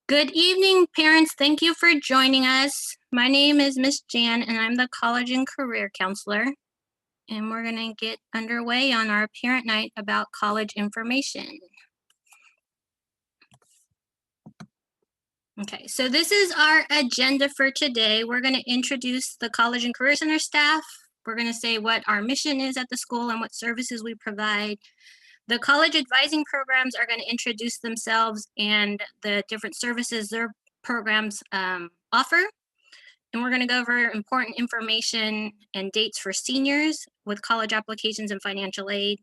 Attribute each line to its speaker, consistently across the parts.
Speaker 1: Good evening, parents. Thank you for joining us. My name is Miss Jan, and I'm the College and Career Counselor. And we're going to get underway on our parent night about college information. Okay, so this is our agenda for today. We're going to introduce the College and Career Center staff. We're going to say what our mission is at the school and what services we provide. The college advising programs are going to introduce themselves and the different services their programs offer. And we're going to go over important information and dates for seniors with college applications and financial aid.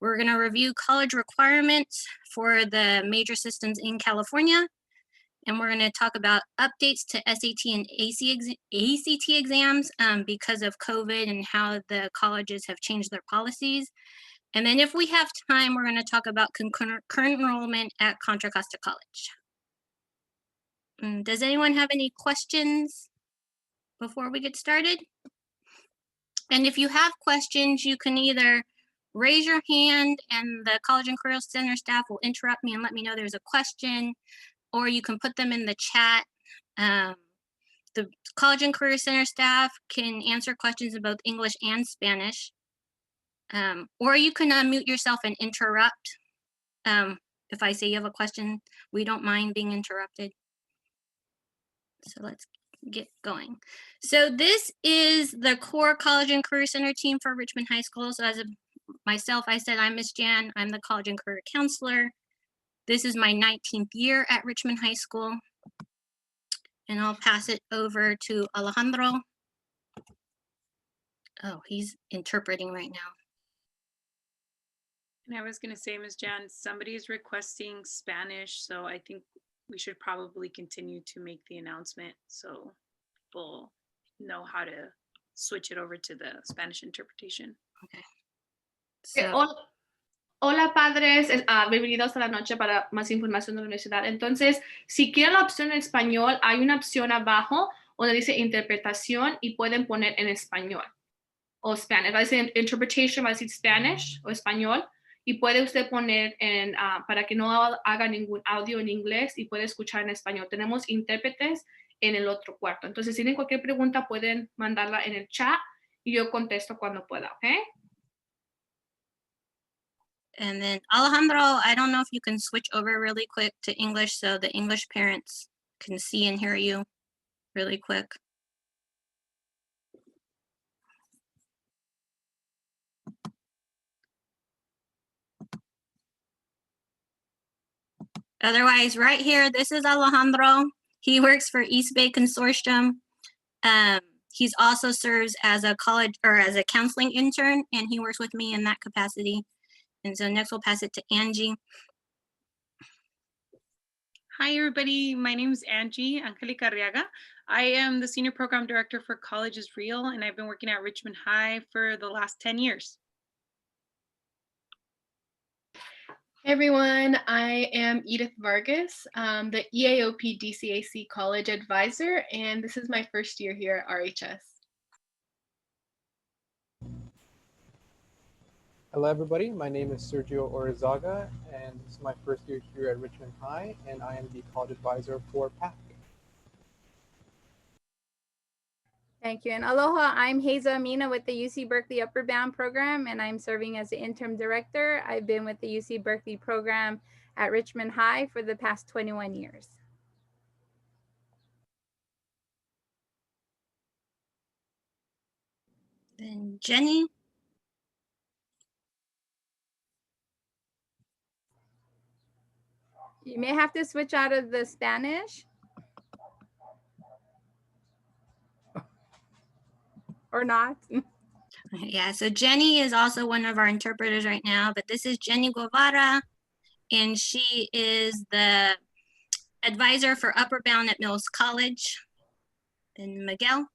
Speaker 1: We're going to review college requirements for the major systems in California. And we're going to talk about updates to SAT and ACT exams because of COVID and how the colleges have changed their policies. And then if we have time, we're going to talk about concurrent enrollment at Contra Costa College. Does anyone have any questions before we get started? And if you have questions, you can either raise your hand and the College and Career Center staff will interrupt me and let me know there's a question, or you can put them in the chat. The College and Career Center staff can answer questions in both English and Spanish. Or you can unmute yourself and interrupt. If I say you have a question, we don't mind being interrupted. So let's get going. So this is the core College and Career Center team for Richmond High School. So as myself, I said I'm Miss Jan. I'm the College and Career Counselor. This is my 19th year at Richmond High School. And I'll pass it over to Alejandro. Oh, he's interpreting right now.
Speaker 2: And I was going to say, Ms. Jan, somebody is requesting Spanish, so I think we should probably continue to make the announcement so people know how to switch it over to the Spanish interpretation.
Speaker 1: Okay. So,
Speaker 3: Hola padres, bienvenidos a la noche para más información de la universidad. Entonces, si quieren la opción en español, hay una opción abajo donde dice interpretación y pueden poner en español o Spanish. Va a decir interpretation, va a decir Spanish o español y puede usted poner en, para que no haga ningún audio en inglés y puede escuchar en español. Tenemos intérpretes en el otro cuarto. Entonces, si tienen cualquier pregunta, pueden mandarla en el chat y yo contesto cuando pueda, ¿ok?
Speaker 1: and then Alejandro, I don't know if you can switch over really quick to English so the English parents can see and hear you really quick. Otherwise, right here, this is Alejandro. He works for East Bay Consortium. He's also serves as a college or as a counseling intern, and he works with me in that capacity. And so next we'll pass it to Angie.
Speaker 2: Hi, everybody. My name is Angie Angelica Arriaga. I am the Senior Program Director for College is Real, and I've been working at Richmond High for the last 10 years.
Speaker 4: Hey everyone, I am Edith Vargas, the EAOP DCAC College Advisor, and this is my first year here at RHS.
Speaker 5: Hello everybody, my name is Sergio Orizaga, and this is my first year here at Richmond High, and I am the College Advisor for PAC.
Speaker 6: Thank you. And aloha, I'm Hazel Amina with the UC Berkeley Upper Bound program, and I'm serving as the interim director. I've been with the UC Berkeley program at Richmond High for the past 21 years.
Speaker 1: Then Jenny.
Speaker 6: You may have to switch out of the Spanish. Or not.
Speaker 1: Yeah, so Jenny is also one of our interpreters right now, but this is Jenny Guevara, and she is the advisor for Upper Bound at Mills College. And Miguel.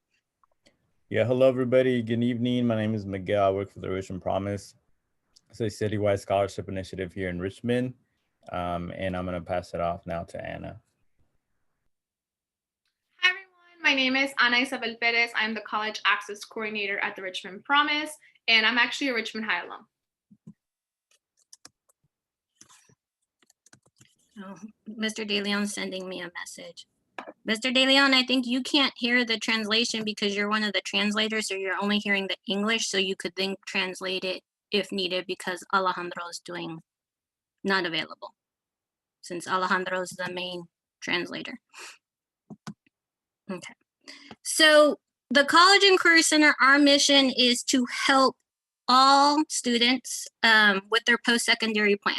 Speaker 7: Yeah, hello everybody. Good evening. My name is Miguel. I work for the Richmond Promise. It's a citywide scholarship initiative here in Richmond, and I'm going to pass it off now to Anna.
Speaker 3: My name is Ana Isabel Perez. I'm the College Access Coordinator at the Richmond Promise, and I'm actually a Richmond High alum.
Speaker 1: Oh, Mr. De Leon's sending me a message. Mr. De Leon, I think you can't hear the translation because you're one of the translators, so you're only hearing the English, so you could then translate it if needed because Alejandro is not available, since Alejandro is the main translator. Okay. So the College and Career Center, our mission is to help all students with their post-secondary plan.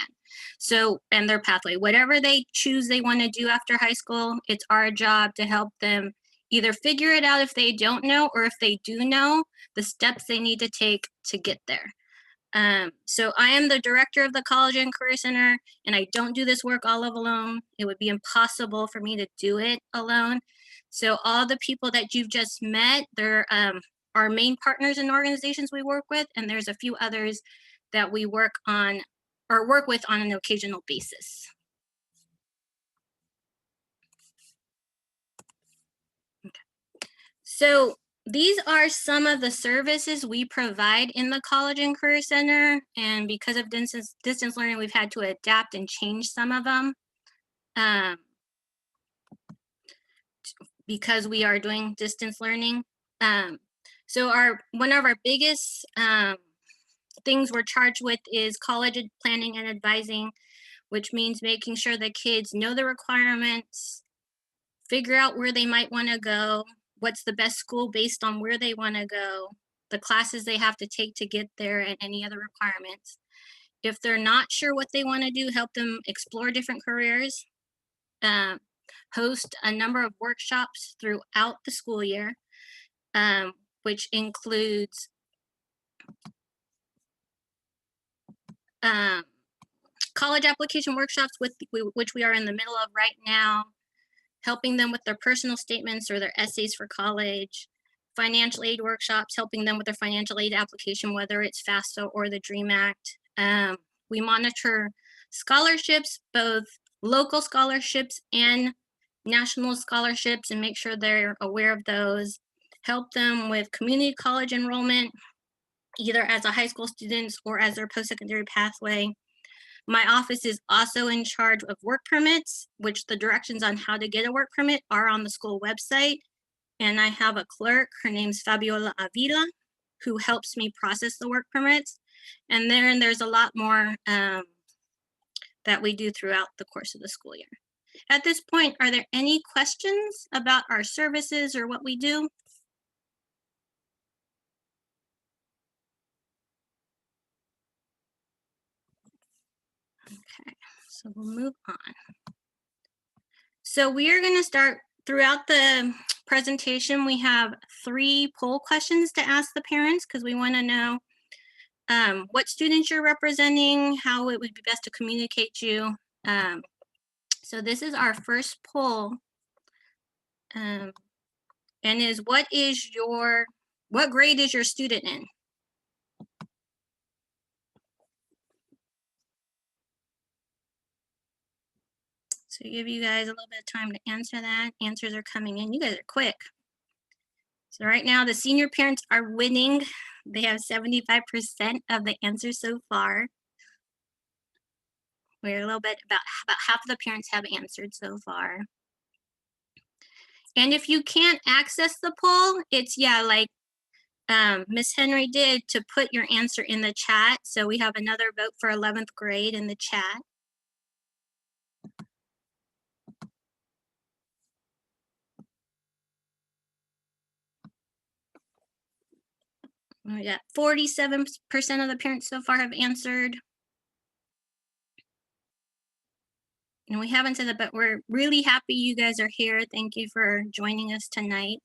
Speaker 1: So, and their pathway, whatever they choose they want to do after high school, it's our job to help them either figure it out if they don't know, or if they do know, the steps they need to take to get there. So I am the director of the College and Career Center, and I don't do this work all alone. It would be impossible for me to do it alone. So all the people that you've just met, they're our main partners and organizations we work with, and there's a few others that we work on or work with on an occasional basis. Okay. So these are some of the services we provide in the College and Career Center, and because of distance learning, we've had to adapt and change some of them because we are doing distance learning. So one of our biggest things we're charged with is college planning and advising, which means making sure the kids know the requirements, figure out where they might want to go, what's the best school based on where they want to go, the classes they have to take to get there, and any other requirements. If they're not sure what they want to do, help them explore different careers, host a number of workshops throughout the school year, which includes college application workshops, which we are in the middle of right now, helping them with their personal statements or their essays for college, financial aid workshops, helping them with their financial aid application, whether it's FAFSA or the DREAM Act. We monitor scholarships, both local scholarships and national scholarships, and make sure they're aware of those. Help them with community college enrollment, either as a high school student or as their post-secondary pathway. My office is also in charge of work permits, which the directions on how to get a work permit are on the school website. And I have a clerk, her name's Fabiola Avila, who helps me process the work permits. And then there's a lot more that we do throughout the course of the school year. At this point, are there any questions about our services or what we do? Okay, so we'll move on. So we are going to start throughout the presentation. We have 3 poll questions to ask the parents because we want to know what students you're representing, how it would be best to communicate you. So this is our first poll, and is what grade is your student in? So give you guys a little bit of time to answer that. Answers are coming in. You guys are quick. So right now the senior parents are winning. They have 75% of the answers so far. We're a little bit, about half of the parents have answered so far. And if you can't access the poll, it's, like Miss Henry did, to put your answer in the chat. So we have another vote for 11th grade in the chat. We got 47% of the parents so far have answered. And we haven't said that, but we're really happy you guys are here. Thank you for joining us tonight.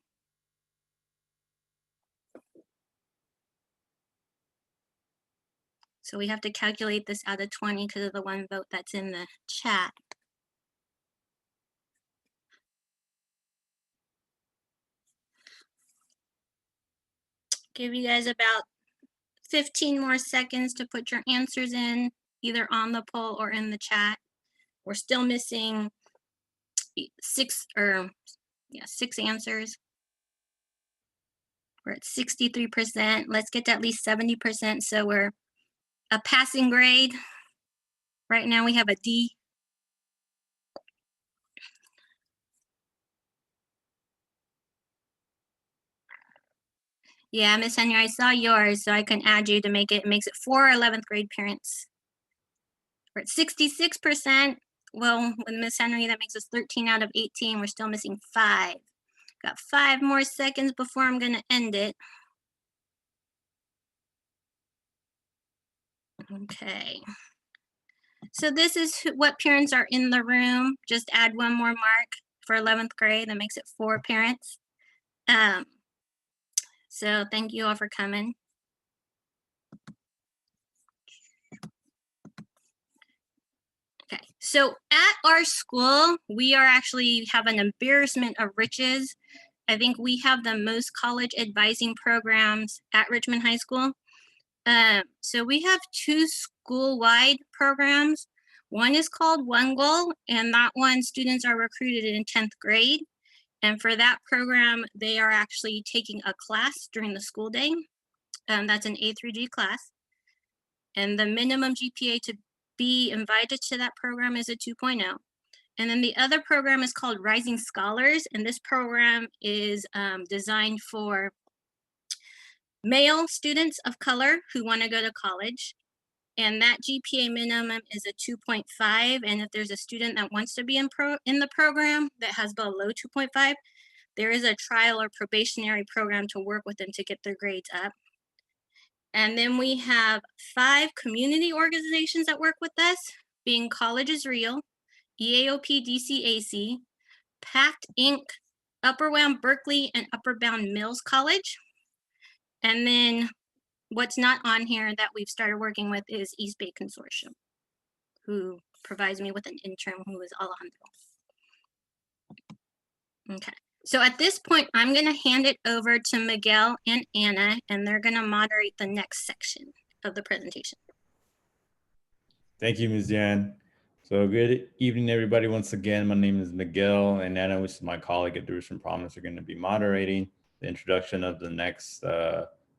Speaker 1: So we have to calculate this out of 20 because of the 1 vote that's in the chat. Give you guys about 15 more seconds to put your answers in, either on the poll or in the chat. We're still missing 6 answers. We're at 63%. Let's get to at least 70%. So we're a passing grade. Right now we have a D. Yeah, Miss Henry, I saw yours, so I can add you to make it. It makes it 4 11th grade parents. We're at 66%. Well, with Miss Henry, that makes us 13 out of 18. We're still missing 5. Got 5 more seconds before I'm going to end it. Okay. So this is what parents are in the room. Just add one more mark for 11th grade. That makes it 4 parents. So thank you all for coming. Okay, so at our school, we are actually have an embarrassment of riches. I think we have the most college advising programs at Richmond High School. So we have 2 school-wide programs. One is called One Goal, and that one students are recruited in 10th grade. And for that program, they are actually taking a class during the school day. That's an A through G class. And the minimum GPA to be invited to that program is a 2.0. And then the other program is called Rising Scholars. And this program is designed for male students of color who want to go to college. And that GPA minimum is a 2.5. And if there's a student that wants to be in the program that has below 2.5, there is a trial or probationary program to work with them to get their grades up. And then we have 5 community organizations that work with us, being College is Real, EAOP DCAC, PACT Inc., Upper Bound Berkeley, and Upper Bound Mills College. And then what's not on here that we've started working with is East Bay Consortium, who provides me with an intern who is Alejandro. Okay. So at this point, I'm going to hand it over to Miguel and Anna, and they're going to moderate the next section of the presentation.
Speaker 7: Thank you, Ms. Jan. So good evening, everybody. Once again, my name is Miguel, and Anna, which is my colleague at Richmond Promise, are going to be moderating the introduction of the next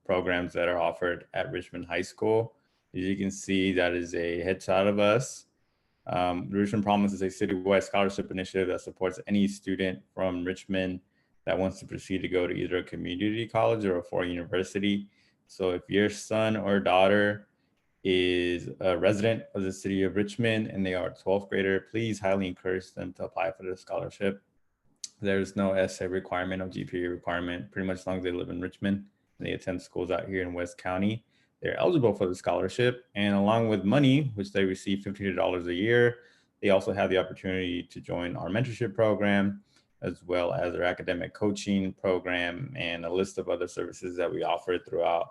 Speaker 7: programs that are offered at Richmond High School. As you can see, that is a headshot of us. The Richmond Promise is a citywide scholarship initiative that supports any student from Richmond that wants to proceed to go to either a community college or a 4-year university. So if your son or daughter is a resident of the city of Richmond and they are a 12th grader, please highly encourage them to apply for the scholarship. There's no essay requirement, no GPA requirement, pretty much as long as they live in Richmond and they attend schools out here in West County. They're eligible for the scholarship, and along with money, which they receive $1,500 a year, they also have the opportunity to join our mentorship program, as well as their academic coaching program and a list of other services that we offer throughout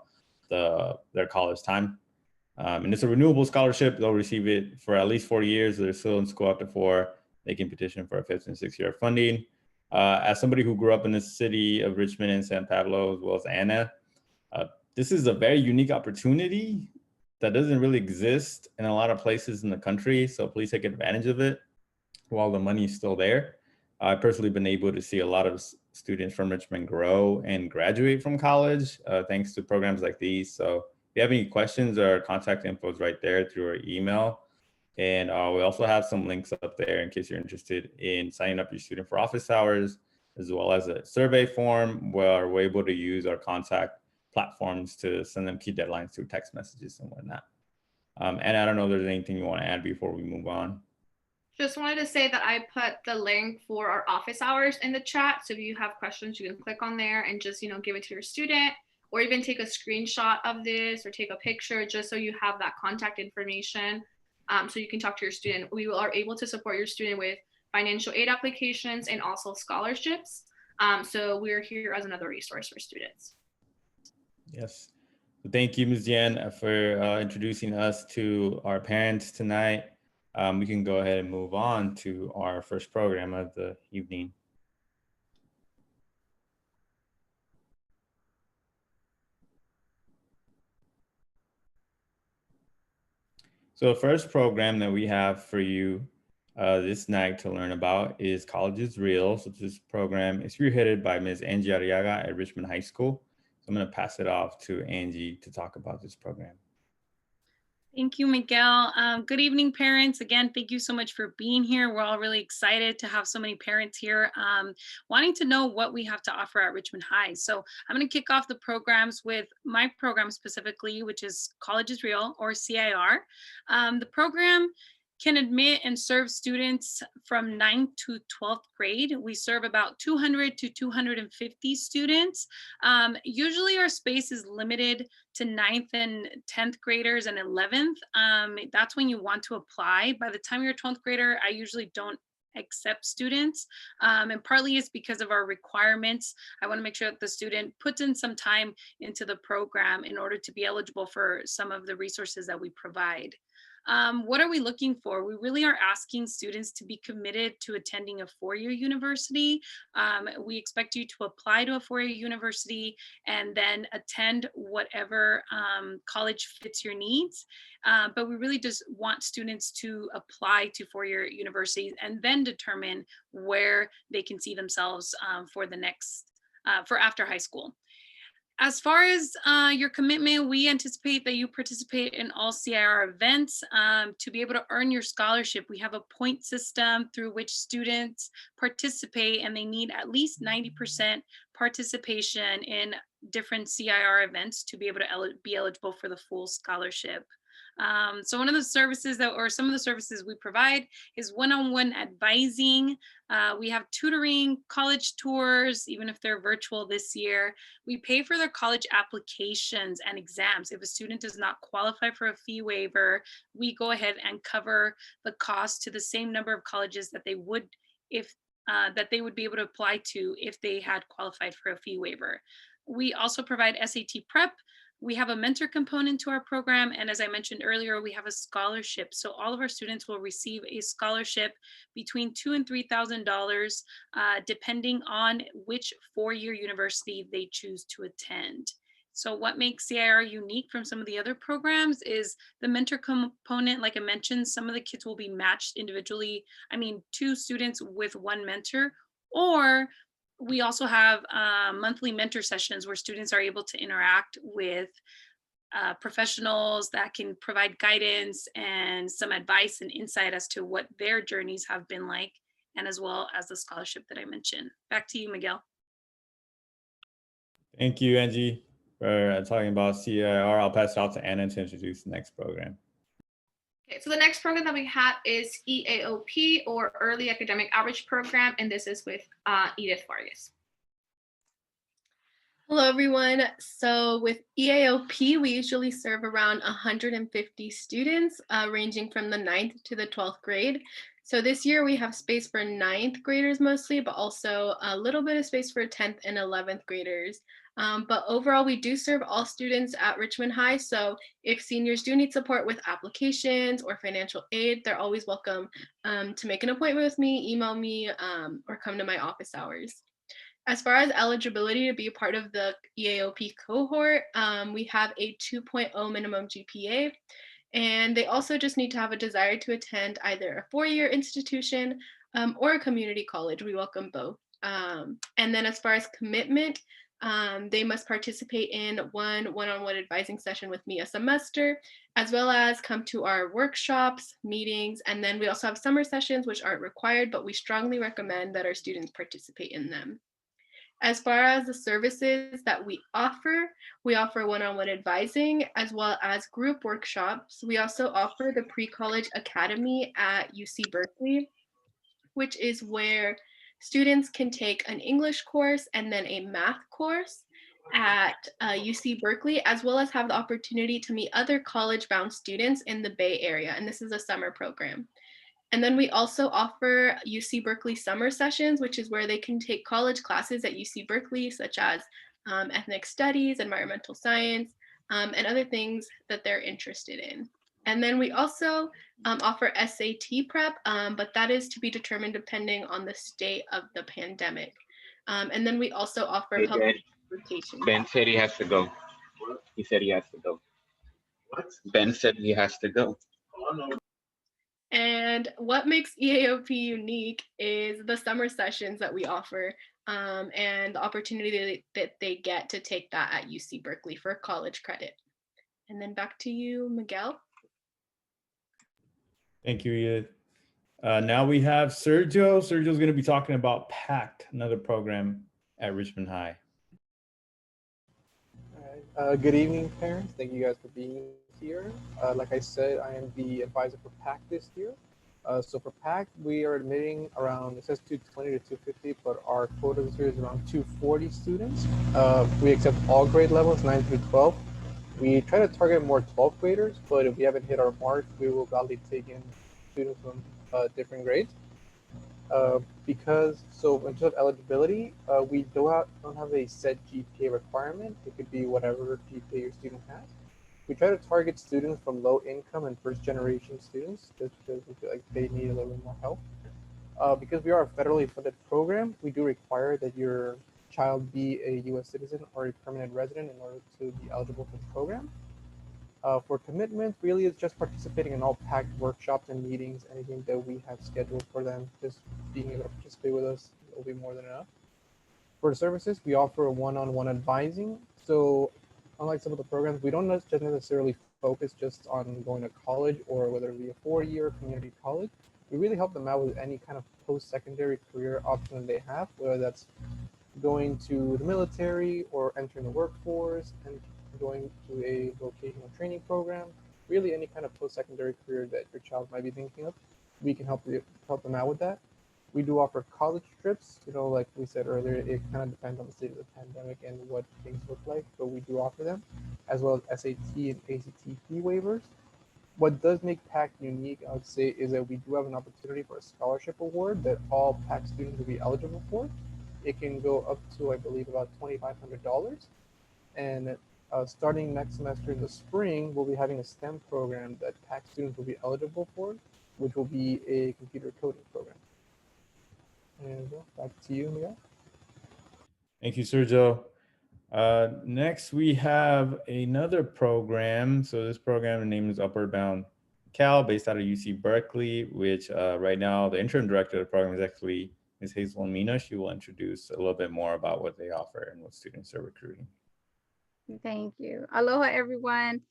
Speaker 7: their college time. And it's a renewable scholarship. They'll receive it for at least 4 years. They're still in school after 4. They can petition for a 5th and 6th year funding. As somebody who grew up in the city of Richmond and San Pablo, as well as Anna, this is a very unique opportunity that doesn't really exist in a lot of places in the country. So please take advantage of it while the money is still there. I've personally been able to see a lot of students from Richmond grow and graduate from college thanks to programs like these. So if you have any questions, our contact info is right there through our email. And we also have some links up there in case you're interested in signing up your student for office hours, as well as a survey form where we're able to use our contact platforms to send them key deadlines through text messages and whatnot. And I don't know if there's anything you want to add before we move on.
Speaker 3: Just wanted to say that I put the link for our office hours in the chat. So if you have questions, you can click on there and just, give it to your student, or even take a screenshot of this or take a picture just so you have that contact information. So you can talk to your student. We are able to support your student with financial aid applications and also scholarships. So we're here as another resource for students.
Speaker 7: Yes. Thank you, Ms. Jan, for introducing us to our parents tonight. We can go ahead and move on to our first program of the evening. So the first program that we have for you this night to learn about is College is Real. So this program is spearheaded by Ms. Angie Arriaga at Richmond High School. So I'm going to pass it off to Angie to talk about this program.
Speaker 2: Thank you, Miguel. Good evening, parents. Again, thank you so much for being here. We're all really excited to have so many parents here wanting to know what we have to offer at Richmond High. So I'm going to kick off the programs with my program specifically, which is College is Real, or CIR. The program can admit and serve students from 9th to 12th grade. We serve about 200 to 250 students. Usually our space is limited to 9th and 10th graders and 11th. That's when you want to apply. By the time you're a 12th grader, I usually don't accept students, and partly it's because of our requirements. I want to make sure that the student puts in some time into the program in order to be eligible for some of the resources that we provide. What are we looking for? We really are asking students to be committed to attending a four-year university. We expect you to apply to a four-year university and then attend whatever college fits your needs. But we really just want students to apply to four-year universities and then determine where they can see themselves for the next, for after high school. As far as your commitment, we anticipate that you participate in all CIR events. To be able to earn your scholarship, we have a point system through which students participate, and they need at least 90% participation in different CIR events to be able to be eligible for the full scholarship. So one of the services that, or some of the services we provide is one-on-one advising. We have tutoring, college tours, even if they're virtual this year. We pay for their college applications and exams. If a student does not qualify for a fee waiver, we go ahead and cover the cost to the same number of colleges that they would if that they would be able to apply to if they had qualified for a fee waiver. We also provide SAT prep. We have a mentor component to our program. And as I mentioned earlier, we have a scholarship. So all of our students will receive a scholarship between $2,000 and $3,000, depending on which four-year university they choose to attend. So what makes CIR unique from some of the other programs is the mentor component. Like I mentioned, some of the kids will be matched individually. I mean, two students with one mentor, or we also have monthly mentor sessions where students are able to interact with professionals that can provide guidance and some advice and insight as to what their journeys have been like, and as well as the scholarship that I mentioned. Back to you, Miguel.
Speaker 7: Thank you, Angie, for talking about CIR. I'll pass it off to Anna to introduce the next program.
Speaker 3: Okay, so the next program that we have is EAOP, or Early Academic Outreach Program, and this is with Edith Vargas.
Speaker 4: Hello, everyone. So with EAOP, we usually serve around 150 students, ranging from the 9th to the 12th grade. So this year we have space for 9th graders mostly, but also a little bit of space for 10th and 11th graders. But overall, we do serve all students at Richmond High. So if seniors do need support with applications or financial aid, they're always welcome to make an appointment with me, email me, or come to my office hours. As far as eligibility to be a part of the EAOP cohort, we have a 2.0 minimum GPA, and they also just need to have a desire to attend either a four-year institution or a community college. We welcome both. And then as far as commitment, they must participate in one-on-one advising session with me a semester, as well as come to our workshops, meetings, and then we also have summer sessions, which aren't required, but we strongly recommend that our students participate in them. As far as the services that we offer one-on-one advising as well as group workshops. We also offer the Pre-College Academy at UC Berkeley, which is where students can take an English course and then a math course at UC Berkeley, as well as have the opportunity to meet other college-bound students in the Bay Area. And this is a summer program. And then we also offer UC Berkeley summer sessions, which is where they can take college classes at UC Berkeley, such as ethnic studies, environmental science, and other things that they're interested in. And then we also offer SAT prep, but that is to be determined depending on the state of the pandemic. And then we also offer public transportation.
Speaker 8: Ben said he has to go. He said he has to go. What? Ben said he has to go. Oh, no.
Speaker 4: And what makes EAOP unique is the summer sessions that we offer and the opportunity that they get to take that at UC Berkeley for college credit. And then back to you, Miguel.
Speaker 7: Thank you, Edith. Now we have Sergio. Sergio's going to be talking about PACT, another program at Richmond High.
Speaker 5: All right. Good evening, parents. Thank you guys for being here. Like I said, I am the advisor for PACT this year. So for PACT, we are admitting around, it says 220 to 250, but our quota this year is around 240 students. We accept all grade levels, 9 through 12. We try to target more 12th graders, but if we haven't hit our mark, we will gladly take in students from different grades. So in terms of eligibility, we don't have a set GPA requirement. It could be whatever GPA your student has. We try to target students from low income and first generation students just because we feel like they need a little bit more help. Because we are a federally funded program, we do require that your child be a U.S. citizen or a permanent resident in order to be eligible for the program. For commitment, really it's just participating in all PACT workshops and meetings, anything that we have scheduled for them, just being able to participate with us will be more than enough. For services, we offer one-on-one advising. So unlike some of the programs, we don't just necessarily focus just on going to college or whether it be a 4-year community college. We really help them out with any kind of post-secondary career option that they have, whether that's going to the military or entering the workforce and going to a vocational training program, really any kind of post-secondary career that your child might be thinking of, we can help them out with that. We do offer college trips, like we said earlier, it kind of depends on the state of the pandemic and what things look like, but we do offer them, as well as SAT and ACT fee waivers. What does make PACT unique, I would say, is that we do have an opportunity for a scholarship award that all PACT students will be eligible for. It can go up to, I believe, about $2,500. And starting next semester in the spring, we'll be having a STEM program that PACT students will be eligible for, which will be a computer coding program. And back to you, Miguel.
Speaker 7: Thank you, Sergio. Next, we have another program. So this program, the name is Upward Bound Cal, based out of UC Berkeley, which right now the interim director of the program is actually Ms. Hazel Mina. She will introduce a little bit more about what they offer and what students are recruiting.
Speaker 6: Thank you. Aloha, everyone.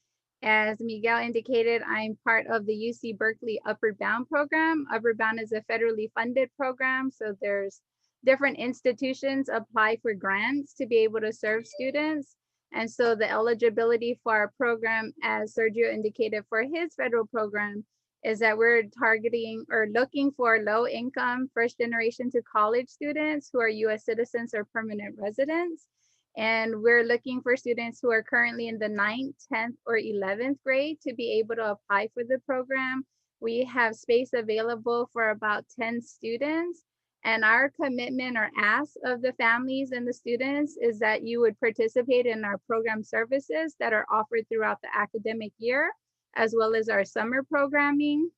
Speaker 6: As Miguel indicated, I'm part of the UC Berkeley Upward Bound program. Upward Bound is a federally funded program, so there's different institutions apply for grants to be able to serve students. And so the eligibility for our program, as Sergio indicated for his federal program, is that we're targeting or looking for low income first generation to college students who are US citizens or permanent residents. And we're looking for students who are currently in the 9th, 10th, or 11th grade to be able to apply for the program. We have space available for about 10 students. And our commitment or ask of the families and the students is that you would participate in our program services that are offered throughout the academic year, as well as our summer programming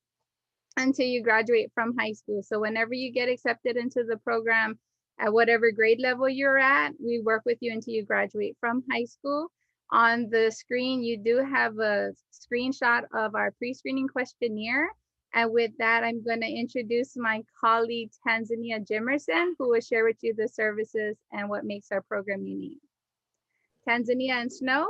Speaker 6: until you graduate from high school. So whenever you get accepted into the program, at whatever grade level you're at, we work with you until you graduate from high school. On the screen, you do have a screenshot of our pre-screening questionnaire. And with that, I'm going to introduce my colleague, Tanzania Jimerson, who will share with you the services and what makes our program unique. Tanzania and Snow.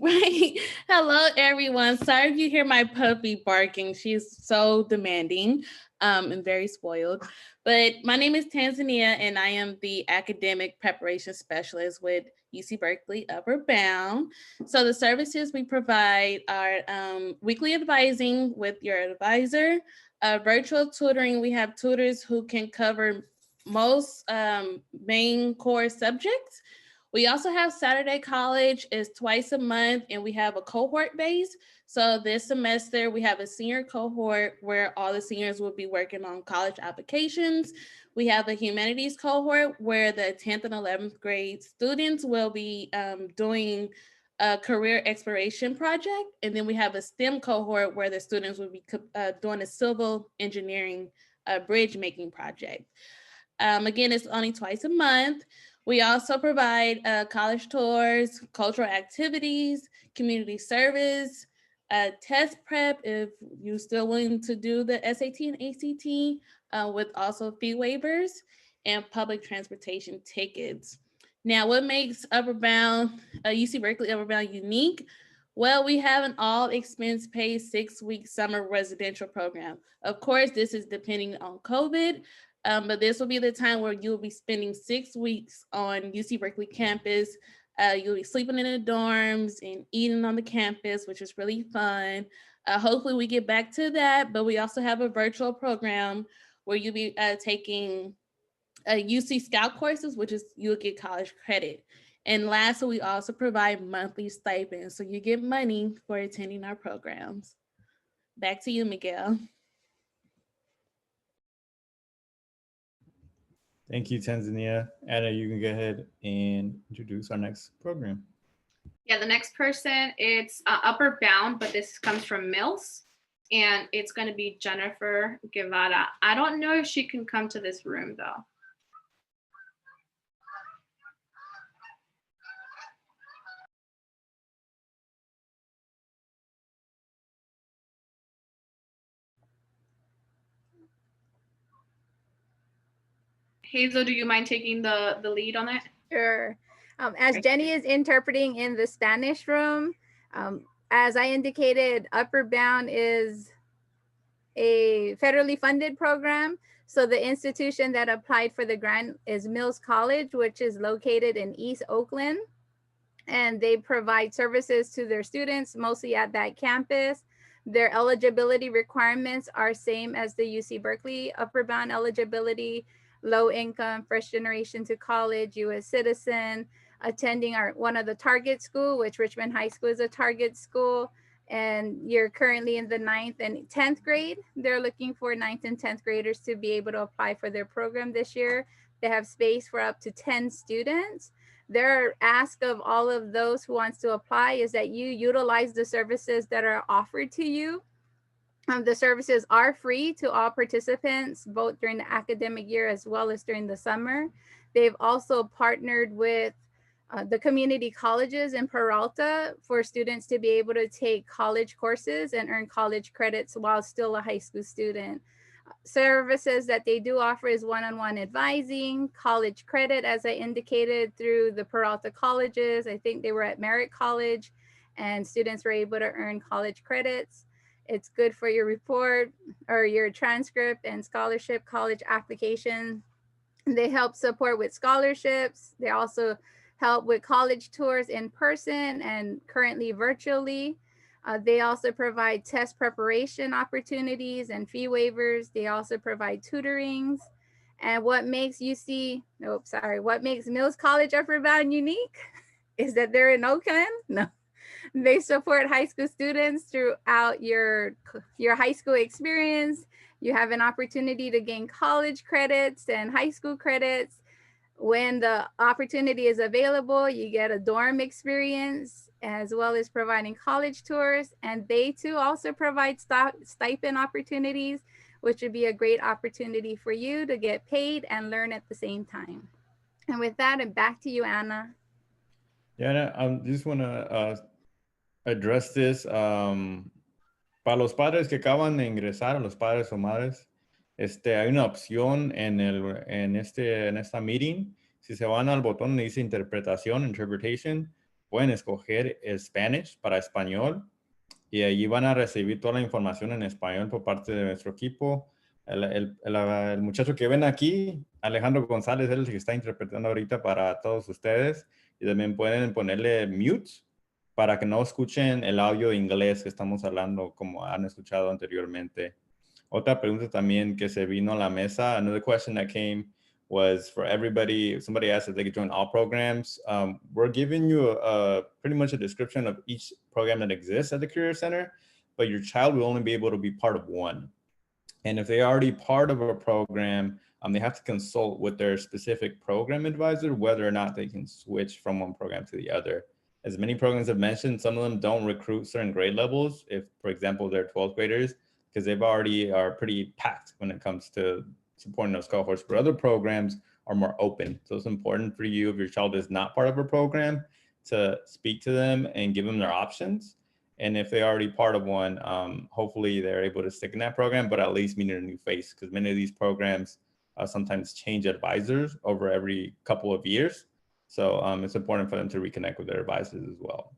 Speaker 9: Right. Hello, everyone. Sorry if you hear my puppy barking. She's so demanding and very spoiled. But my name is Tanzania, and I am the academic preparation specialist with UC Berkeley Upward Bound. So the services we provide are weekly advising with your advisor, virtual tutoring. We have tutors who can cover most main core subjects. We also have Saturday College is twice a month, and we have a cohort base. So this semester we have a senior cohort where all the seniors will be working on college applications. We have a humanities cohort where the 10th and 11th grade students will be doing a career exploration project. And then we have a STEM cohort where the students will be doing a civil engineering bridge making project. Again, it's only twice a month. We also provide college tours, cultural activities, community service, test prep if you're still willing to do the SAT and ACT, with also fee waivers and public transportation tickets. Now, what makes Upward Bound, UC Berkeley Upward Bound unique? Well, we have an all expense paid 6-week summer residential program. Of course, this is depending on COVID, but this will be the time where you'll be spending 6 weeks on UC Berkeley campus. You'll be sleeping in the dorms and eating on the campus, which is really fun. Hopefully we get back to that, but we also have a virtual program where you'll be taking UC Scout courses, which is you'll get college credit. And lastly, we also provide monthly stipends, so you get money for attending our programs. Back to you, Miguel.
Speaker 7: Thank you, Tanzania. Anna, you can go ahead and introduce our next program.
Speaker 3: Yeah, the next person, it's Upper Bound, but this comes from Mills, and it's going to be Jennifer Guevara. I don't know if she can come to this room, though. Hazel, do you mind taking the lead on that?
Speaker 6: Sure. As Jenny is interpreting in the Spanish room, as I indicated, Upper Bound is a federally funded program. So the institution that applied for the grant is Mills College, which is located in East Oakland. And they provide services to their students, mostly at that campus. Their eligibility requirements are same as the UC Berkeley Upper Bound eligibility: low income, first generation to college, US citizen, attending one of the target school, which Richmond High School is a target school, and you're currently in the 9th and 10th grade. They're looking for 9th and 10th graders to be able to apply for their program this year. They have space for up to 10 students. Their ask of all of those who wants to apply is that you utilize the services that are offered to you. The services are free to all participants, both during the academic year as well as during the summer. They've also partnered with the community colleges in Peralta for students to be able to take college courses and earn college credits while still a high school student. Services that they do offer is one-on-one advising, college credit, as I indicated, through the Peralta colleges. I think they were at Merritt College, and students were able to earn college credits. It's good for your report or your transcript and scholarship college application. They help support with scholarships. They also help with college tours in person and currently virtually. They also provide test preparation opportunities and fee waivers. They also provide tutorings. And what makes what makes Mills College Upper Bound unique is that they're in Oakland. No. They support high school students throughout your high school experience. You have an opportunity to gain college credits and high school credits. When the opportunity is available, you get a dorm experience, as well as providing college tours. And they too also provide stipend opportunities, which would be a great opportunity for you to get paid and learn at the same time. And with that, and back to you, Anna.
Speaker 7: Yeah, Anna, I just want to address this. Para los padres que acaban de ingresar, a los padres o madres, hay una opción en esta meeting. Si se van al botón que dice interpretación, interpretation, pueden escoger Spanish para español, y allí van a recibir toda la información en español por parte de nuestro equipo. El muchacho que ven aquí, Alejandro González, es el que está interpretando ahorita para todos ustedes, y también pueden ponerle mute para que no escuchen el audio inglés que estamos hablando, como han escuchado anteriormente. Otra pregunta también que se vino a la mesa, another question that came was for everybody. Somebody asked if they could join all programs. We're giving you pretty much a description of each program that exists at the Career Center, but your child will only be able to be part of one. And if they're already part of a program, they have to consult with their specific program advisor whether or not they can switch from one program to the other. As many programs have mentioned, some of them don't recruit certain grade levels. If, for example, they're 12th graders, because they've already are pretty packed when it comes to supporting those cohorts, but other programs are more open. So it's important for you, if your child is not part of a program, to speak to them and give them their options. And if they're already part of one, hopefully they're able to stick in that program, but at least meet a new face, because many of these programs sometimes change advisors over every couple of years. So it's important for them to reconnect with their advisors as well.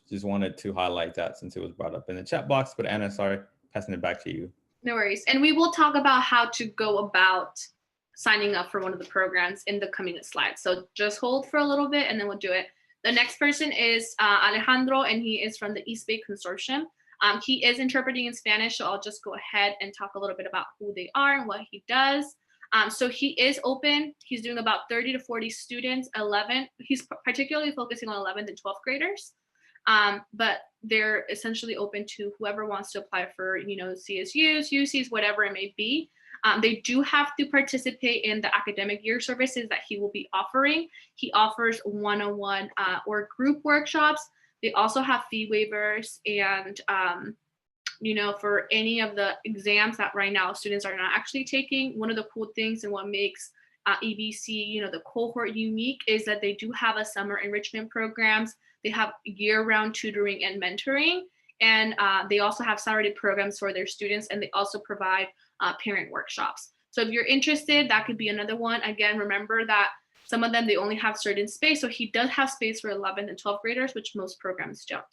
Speaker 7: just wanted to highlight that since it was brought up in the chat box. But Anna, sorry, passing it back to you.
Speaker 3: No worries. And we will talk about how to go about signing up for one of the programs in the coming slides. So just hold for a little bit and then we'll do it. The next person is Alejandro, and he is from the East Bay Consortium. He is interpreting in Spanish, so I'll just go ahead and talk a little bit about who they are and what he does. So he is open. He's doing about 30 to 40 students, 11. He's particularly focusing on 11th and 12th graders. But they're essentially open to whoever wants to apply for, CSUs, UCs, whatever it may be. They do have to participate in the academic year services that he will be offering. He offers one-on-one or group workshops. They also have fee waivers, and for any of the exams that right now students are not actually taking, one of the cool things and what makes EBC, the cohort unique is that they do have a summer enrichment programs. They have year-round tutoring and mentoring, and they also have Saturday programs for their students, and they also provide parent workshops. So if you're interested, that could be another one. Again, remember that some of them, they only have certain space. So he does have space for 11th and 12th graders, which most programs don't.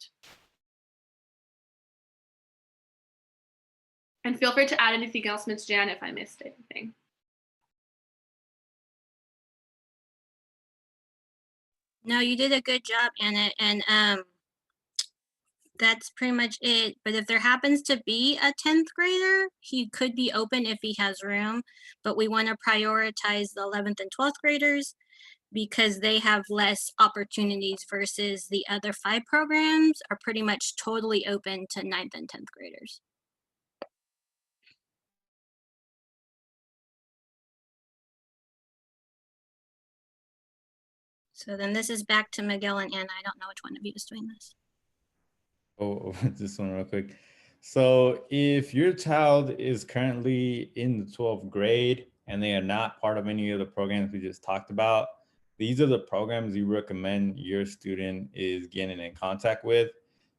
Speaker 3: And feel free to add anything else, Ms. Jan, if I missed anything.
Speaker 1: No, you did a good job, Anna, and that's pretty much it. But if there happens to be a 10th grader, he could be open if he has room, but we want to prioritize the 11th and 12th graders because they have less opportunities versus the other 5 programs are pretty much totally open to 9th and 10th graders. So then this is back to Miguel and Anna. I don't know which one of you is doing this.
Speaker 7: Oh, this one real quick. So if your child is currently in the 12th grade and they are not part of any of the programs we just talked about, these are the programs you recommend your student is getting in contact with.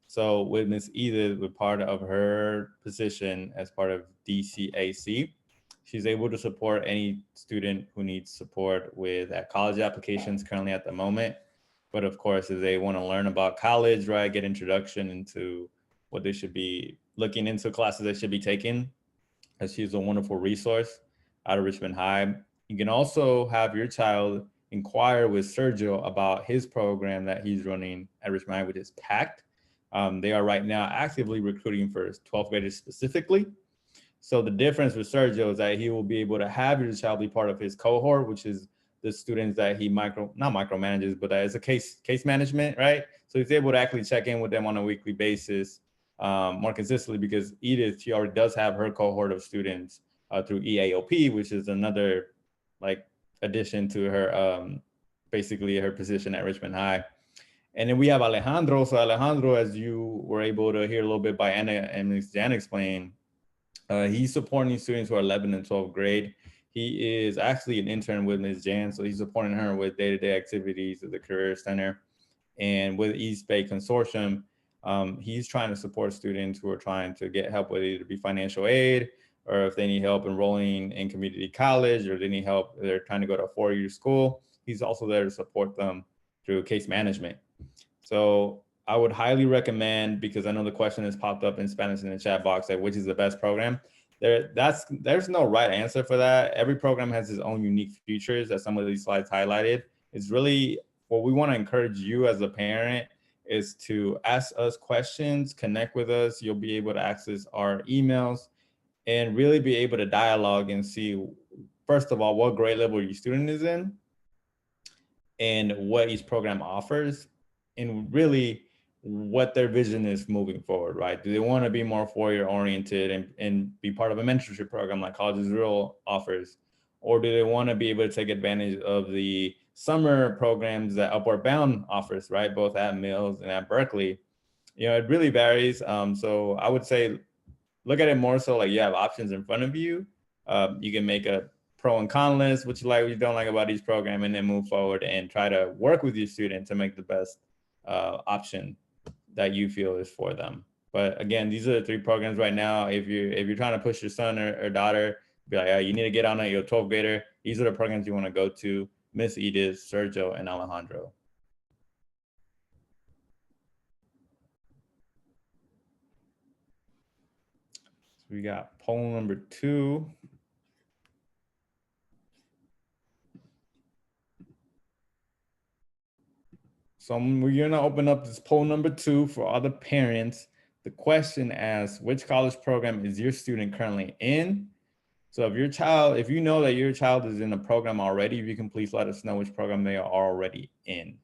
Speaker 7: So with Ms. Edith, with part of her position as part of DCAC, she's able to support any student who needs support with college applications currently at the moment. But of course, if they want to learn about college, right, get introduction into what they should be looking into, classes they should be taking, as she's a wonderful resource out of Richmond High. You can also have your child inquire with Sergio about his program that he's running at Richmond High, which is PACT. They are right now actively recruiting for 12th graders specifically. So the difference with Sergio is that he will be able to have your child be part of his cohort, which is the students that he not micromanages, but as a case management, right? So he's able to actually check in with them on a weekly basis more consistently, because Edith, she already does have her cohort of students through EAOP, which is another addition to her, basically her position at Richmond High. And then we have Alejandro. So Alejandro, as you were able to hear a little bit by Anna and Ms. Jan explain, he's supporting students who are 11th and 12th grade. He is actually an intern with Ms. Jan, so he's supporting her with day-to-day activities at the Career Center. And with East Bay Consortium, he's trying to support students who are trying to get help with either be financial aid, or if they need help enrolling in community college, or they need help, they're trying to go to a 4-year school. He's also there to support them through case management. So I would highly recommend, because I know the question has popped up in Spanish in the chat box, like which is the best program. There's no right answer for that. Every program has its own unique features that some of these slides highlighted. It's really what we want to encourage you as a parent is to ask us questions, connect with us. You'll be able to access our emails and really be able to dialogue and see, first of all, what grade level your student is in and what each program offers, and really what their vision is moving forward, right? Do they want to be more 4-year oriented and be part of a mentorship program like College is Real offers? Or do they want to be able to take advantage of the summer programs that Upward Bound offers, right? Both at Mills and at Berkeley. It really varies. So I would say, look at it more so like you have options in front of you. You can make a pro and con list, what you like, what you don't like about each program, and then move forward and try to work with your student to make the best option that you feel is for them. But again, these are the 3 programs right now. If you're trying to push your son or daughter, be like, you need to get on it, you're a 12th grader. These are the programs you want to go to: Miss Edith, Sergio, and Alejandro. we got poll number 2. So we're gonna open up this poll number 2 for all the parents. The question asks, which college program is your student currently in? So if you know that your child is in a program already, if you can please let us know which program they are already in.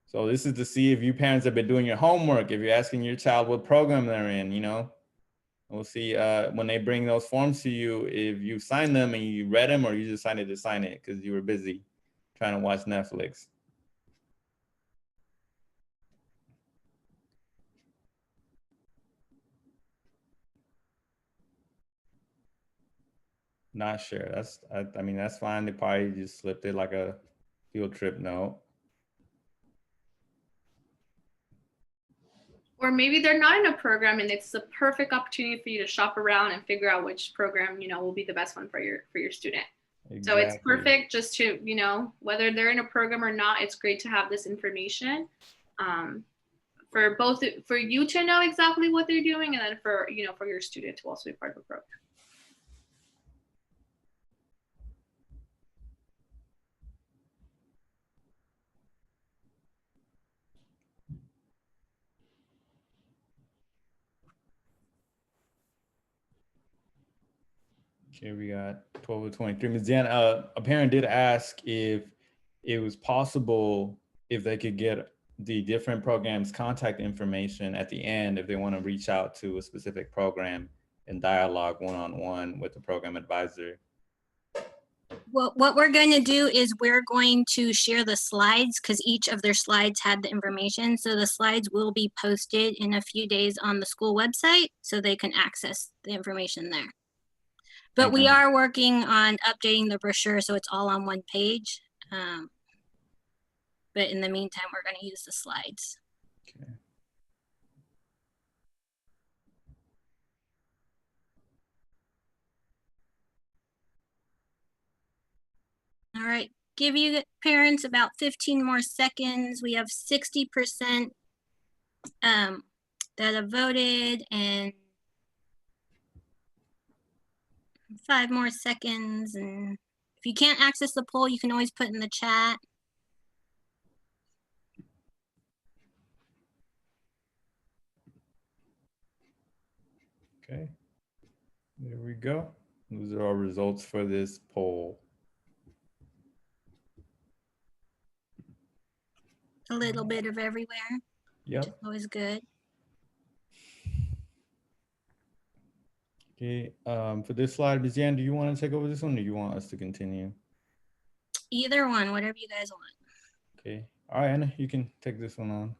Speaker 7: So this is to see if you parents have been doing your homework, if you're asking your child what program they're in, you know. We'll see when they bring those forms to you, if you signed them and you read them, or you just decided to sign it because you were busy trying to watch Netflix. Not sure. I mean, that's fine. They probably just slipped it like a field trip note.
Speaker 3: Or maybe they're not in a program and it's the perfect opportunity for you to shop around and figure out which program, you know, will be the best one for your student. Exactly. So it's perfect just to, you know, whether they're in a program or not, it's great to have this information for both, for you to know exactly what they're doing, and then for, you know, for your student to also be part of a program.
Speaker 7: Okay, we got 12 to 23. Ms. Dan, a parent did ask if it was possible if they could get the different programs' contact information at the end if they want to reach out to a specific program and dialogue one-on-one with the program advisor.
Speaker 1: Well, what we're going to do is we're going to share the slides because each of their slides had the information. So the slides will be posted in a few days on the school website so they can access the information there. But we are working on updating the brochure so it's all on one page. But in the meantime, we're going to use the slides.
Speaker 7: Okay.
Speaker 1: All right, give you parents about 15 more seconds. We have 60% that have voted, and 5 more seconds. And if you can't access the poll, you can always put in the chat.
Speaker 7: Okay, there we go. Those are our results for this poll.
Speaker 1: A little bit of everywhere.
Speaker 7: Yep.
Speaker 1: Which is always good.
Speaker 7: Okay, for this slide, Ms. Yan, do you want to take over this one, or do you want us to continue?
Speaker 1: Either one, whatever you guys want.
Speaker 7: Okay, all right, Anna, you can take this one on.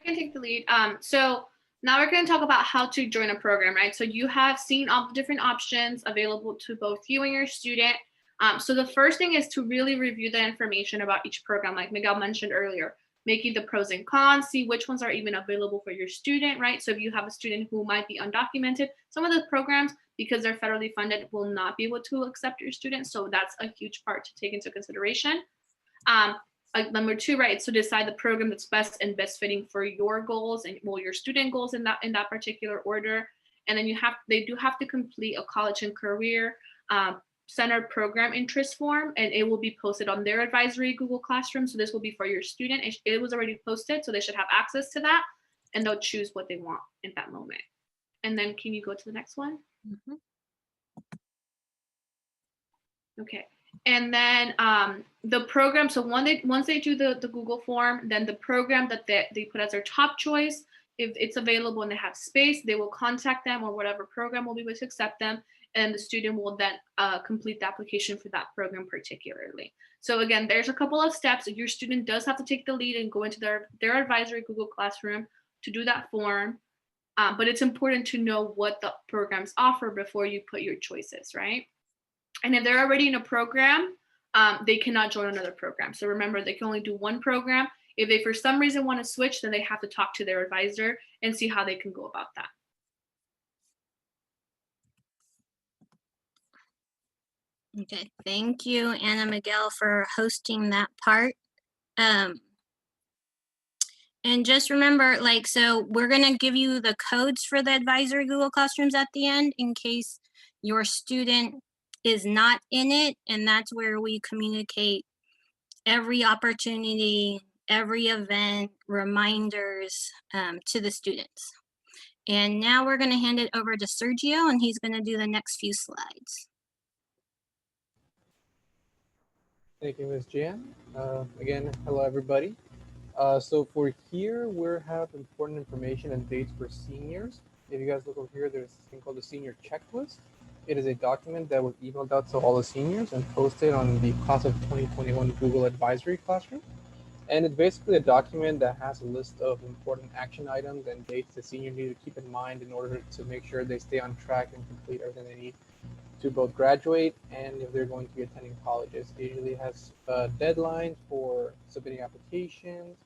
Speaker 3: I can take the lead. So now we're going to talk about how to join a program, right? So you have seen all the different options available to both you and your student. So the first thing is to really review the information about each program, like Miguel mentioned earlier, making the pros and cons, see which ones are even available for your student, right? So if you have a student who might be undocumented, some of the programs, because they're federally funded, will not be able to accept your students. So that's a huge part to take into consideration. Number 2, right? So decide the program that's best and best fitting for your goals and your student goals in that particular order. And then they do have to complete a College and Career Center program interest form, and it will be posted on their advisory Google Classroom. So this will be for your student. It was already posted, so they should have access to that, and they'll choose what they want in that moment. And then can you go to the next one? Mm-hmm. Okay. And then the program, so once they do the Google form, then the program that they put as their top choice, if it's available and they have space, they will contact them, or whatever program will be able to accept them. And the student will then complete the application for that program particularly. So again, there's a couple of steps. Your student does have to take the lead and go into their advisory Google Classroom to do that form. But it's important to know what the programs offer before you put your choices, right? And if they're already in a program, they cannot join another program. So remember, they can only do one program. If they for some reason want to switch, then they have to talk to their advisor and see how they can go about that.
Speaker 1: Okay, thank you, Anna Miguel, for hosting that part. And And just remember, like, so we're gonna give you the codes for the advisory Google Classrooms at the end in case your student is not in it, and that's where we communicate every opportunity, every event, reminders to the students. And now we're gonna hand it over to Sergio, and he's gonna do the next few slides.
Speaker 5: Thank you, Ms. Jan. Again, hello everybody. So for here, we have important information and dates for seniors. If you guys look over here, there's this thing called the senior checklist. It is a document that was emailed out to all the seniors and posted on the class of 2021 Google Advisory Classroom. And it's basically a document that has a list of important action items and dates the seniors need to keep in mind in order to make sure they stay on track and complete everything they need to both graduate and if they're going to be attending colleges. It usually has deadlines for submitting applications,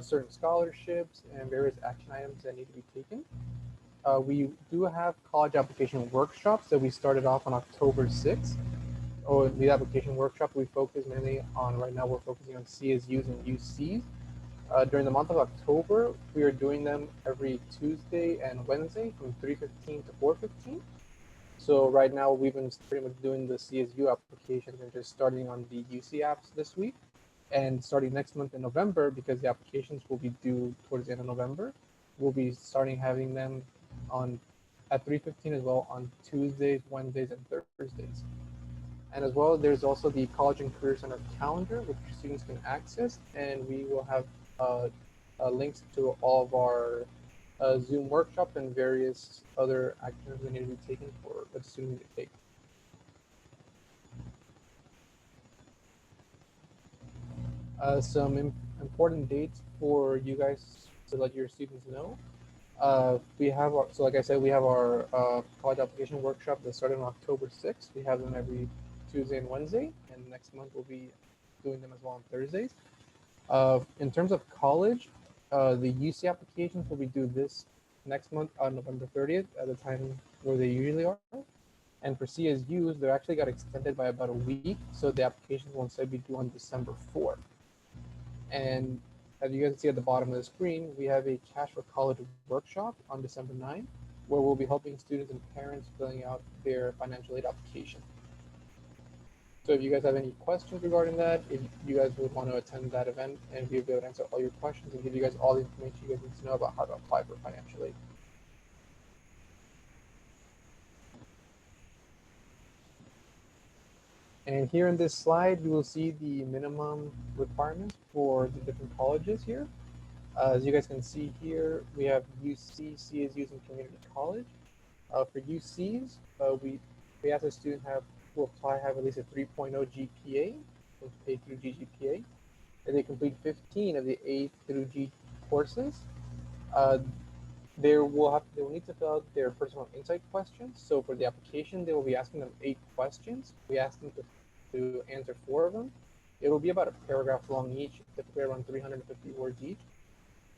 Speaker 5: certain scholarships, and various action items that need to be taken. We do have college application workshops that we started off on October 6th. Or the application workshop we focus mainly on right now, we're focusing on CSUs and UCs. During the month of October, we are doing them every Tuesday and Wednesday from 3:15 to 4:15. So right now we've been pretty much doing the CSU applications and just starting on the UC apps this week. And starting next month in November, because the applications will be due towards the end of November, we'll be starting having them on at 3:15 as well on Tuesdays, Wednesdays, and Thursdays. And as well, there's also the College and Career Center calendar, which students can access, and we will have links to all of our Zoom workshop and various other actions that need to be taken for the students to take. Some important dates for you guys to let your students know. We have our, so like I said, we have our college application workshop that started on October 6th. We have them every Tuesday and Wednesday, and next month we'll be doing them as well on Thursdays. In terms of college, the UC applications will be due this next month on November 30th at the time where they usually are. And for CSUs, they actually got extended by about a week, so the applications will instead be due on December 4th. And as you guys can see at the bottom of the screen, we have a Cash for College workshop on December 9th, where we'll be helping students and parents filling out their financial aid application. So if you guys have any questions regarding that, if you guys would want to attend that event, and we'll be able to answer all your questions and give you guys all the information you guys need to know about how to apply for financial aid. And here in this slide, you will see the minimum requirements for the different colleges here. As you guys can see here, we have UC, CSUs, and community college. For UCs, we ask a student to apply have at least a 3.0 GPA, with A through G GPA, and they complete 15 of the A through G courses. They will need to fill out their personal insight questions. So for the application, they will be asking them 8 questions. We ask them to answer 4 of them. It will be about a paragraph long each, typically around 350 words each.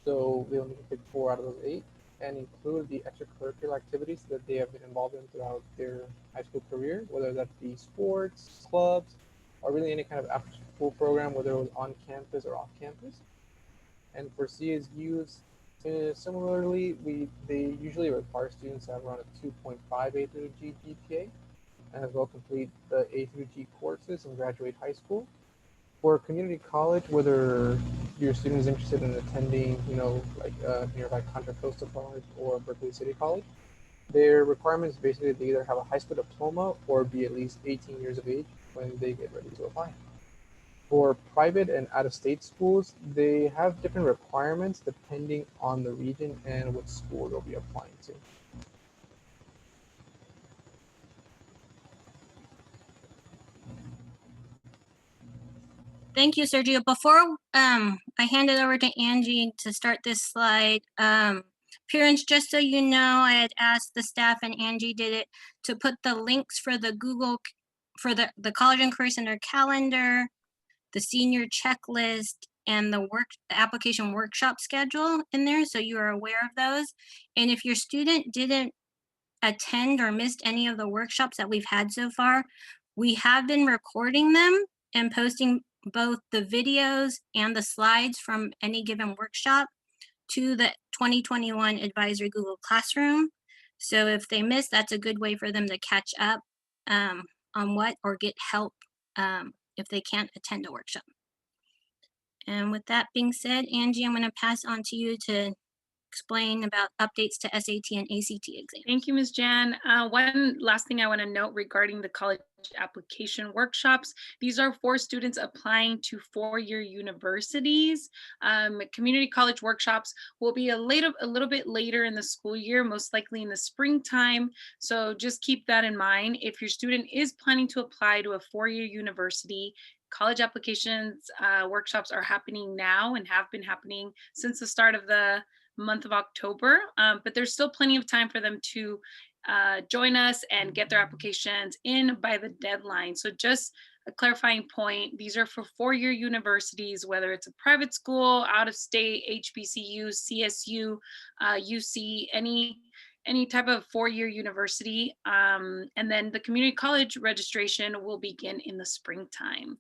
Speaker 5: So they'll need to pick 4 out of those 8 and include the extracurricular activities that they have been involved in throughout their high school career, whether that be sports, clubs, or really any kind of after school program, whether it was on campus or off campus. And for CSUs, similarly, they usually require students to have around a 2.5 A through G GPA and as well complete the A through G courses and graduate high school. For community college, whether your student is interested in attending, like nearby Contra Costa College or Berkeley City College, their requirements basically they either have a high school diploma or be at least 18 years of age when they get ready to apply. For private and out-of-state schools, they have different requirements depending on the region and what school they'll be applying to.
Speaker 1: Thank you, Sergio. Before I hand it over to Angie to start this slide, parents, just so you know, I had asked the staff and Angie did it to put the links for the Google, for the College and Career Center calendar, the senior checklist, and the application workshop schedule in there, so you are aware of those. And if your student didn't attend or missed any of the workshops that we've had so far, we have been recording them and posting both the videos and the slides from any given workshop to the 2021 Advisory Google Classroom. So if they miss, that's a good way for them to catch up on what or get help if they can't attend a workshop. And with that being said, Angie, I'm going to pass on to you to explain about updates to SAT and ACT exams.
Speaker 2: Thank you, Ms. Jan. One last thing I want to note regarding the college application workshops. These are for students applying to four-year universities. Community college workshops will be a little bit later in the school year, most likely in the springtime. So just keep that in mind. If your student is planning to apply to a four-year university, college applications workshops are happening now and have been happening since the start of the month of October, but there's still plenty of time for them to join us and get their applications in by the deadline. So just a clarifying point, these are for four-year universities, whether it's a private school, out of state, HBCU, CSU, UC, any type of four-year university. And then the community college registration will begin in the springtime.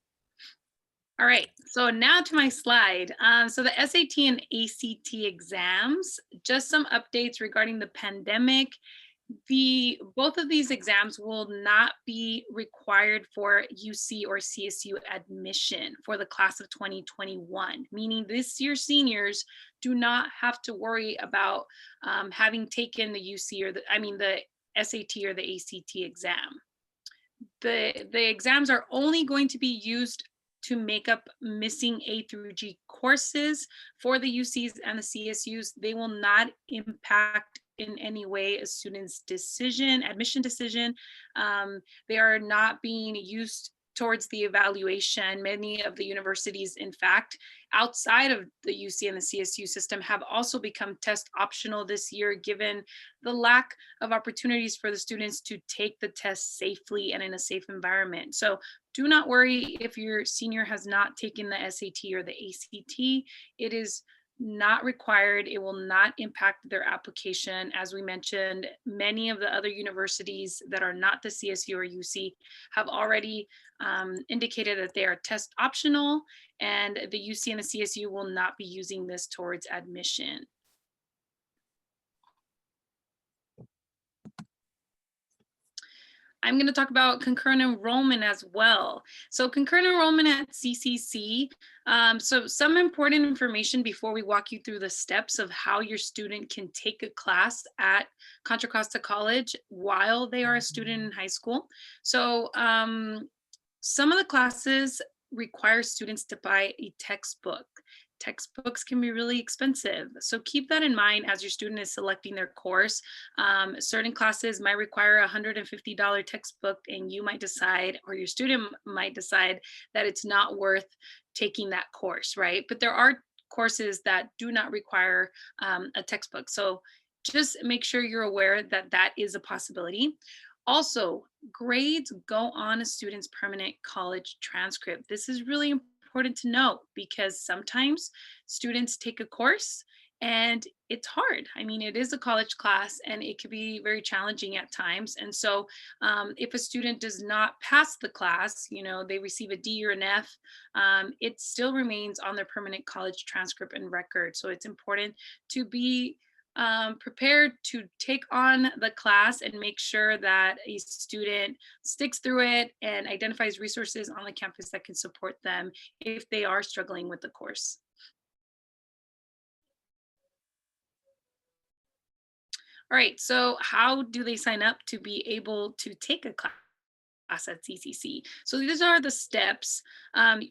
Speaker 2: All right, so now to my slide. So the SAT and ACT exams, just some updates regarding the pandemic. Both of these exams will not be required for UC or CSU admission for the class of 2021, meaning this year's seniors do not have to worry about having taken the UC or the SAT or the ACT exam. The exams are only going to be used to make up missing A through G courses for the UCs and the CSUs. They will not impact in any way a student's admission decision. They are not being used towards the evaluation. Many of the universities, in fact, outside of the UC and the CSU system have also become test optional this year, given the lack of opportunities for the students to take the test safely and in a safe environment. So do not worry if your senior has not taken the SAT or the ACT. It is not required. It will not impact their application. As we mentioned, many of the other universities that are not the CSU or UC have already indicated that they are test optional, and the UC and the CSU will not be using this towards admission. I'm going to talk about concurrent enrollment as well. So concurrent enrollment at CCC. So some important information before we walk you through the steps of how your student can take a class at Contra Costa College while they are a student in high school. So some of the classes require students to buy a textbook. Textbooks can be really expensive. So keep that in mind as your student is selecting their course. Certain classes might require a $150 textbook, and you might decide, or your student might decide, that it's not worth taking that course, right? But there are courses that do not require a textbook. So just make sure you're aware that that is a possibility. Also, grades go on a student's permanent college transcript. This is really important to know because sometimes students take a course and it's hard. I mean, it is a college class and it can be very challenging at times. And so if a student does not pass the class, they receive a D or an F, it still remains on their permanent college transcript and record. So it's important to be prepared to take on the class and make sure that a student sticks through it and identifies resources on the campus that can support them if they are struggling with the course. All right, so how do they sign up to be able to take a class at CCC? So these are the steps.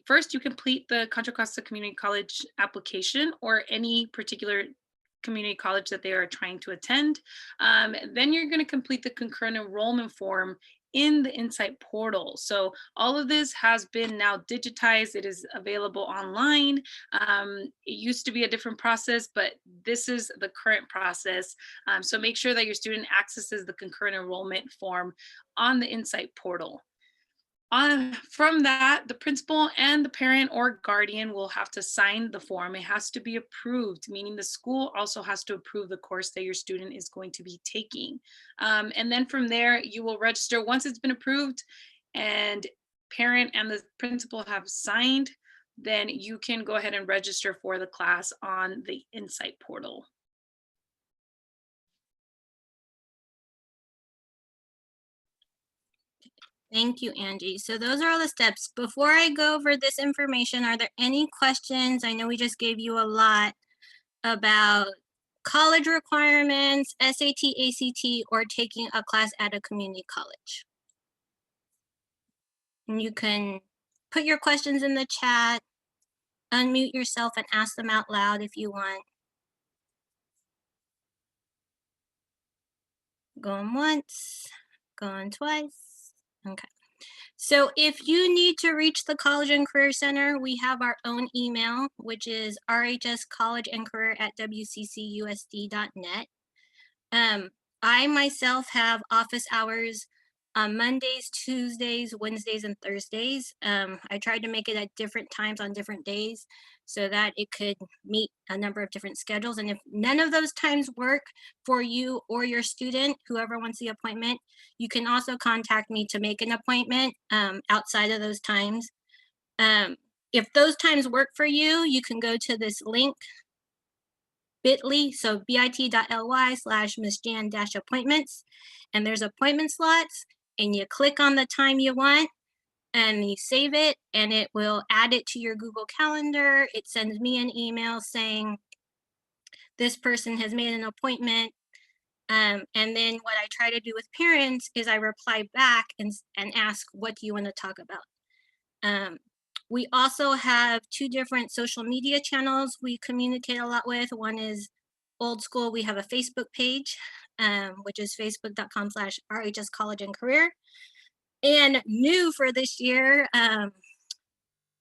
Speaker 2: First, you complete the Contra Costa Community College application or any particular community college that they are trying to attend. Then you're going to complete the concurrent enrollment form in the Insight portal. So all of this has been now digitized. It is available online. It used to be a different process, but this is the current process. So make sure that your student accesses the concurrent enrollment form on the Insight portal. From that, the principal and the parent or guardian will have to sign the form. It has to be approved, meaning the school also has to approve the course that your student is going to be taking. And then from there, you will register once it's been approved and parent and the principal have signed then you can go ahead and register for the class on the Insight portal.
Speaker 1: Thank you, Angie. So those are all the steps. Before I go over this information, are there any questions? I know we just gave you a lot about college requirements, SAT, ACT, or taking a class at a community college. And you can put your questions in the chat, unmute yourself and ask them out loud if you want. Going once, going twice. Okay. So if you need to reach the College and Career Center, we have our own email, which is rhscollegeandcareer@wccusd.net. I myself have office hours on Mondays, Tuesdays, Wednesdays, and Thursdays. I tried to make it at different times on different days so that it could meet a number of different schedules. And if none of those times work for you or your student, whoever wants the appointment, you can also contact me to make an appointment outside of those times. If those times work for you, you can go to this link, bit.ly, so bit.ly/Miss Jan-appointments, and there's appointment slots, and you click on the time you want, and you save it, and it will add it to your Google Calendar. It sends me an email saying this person has made an appointment. And then what I try to do with parents is I reply back and ask, what do you want to talk about? We also have 2 different social media channels we communicate a lot with. One is old school. We have a Facebook page, which is facebook.com/RHS College and Career. And new for this year,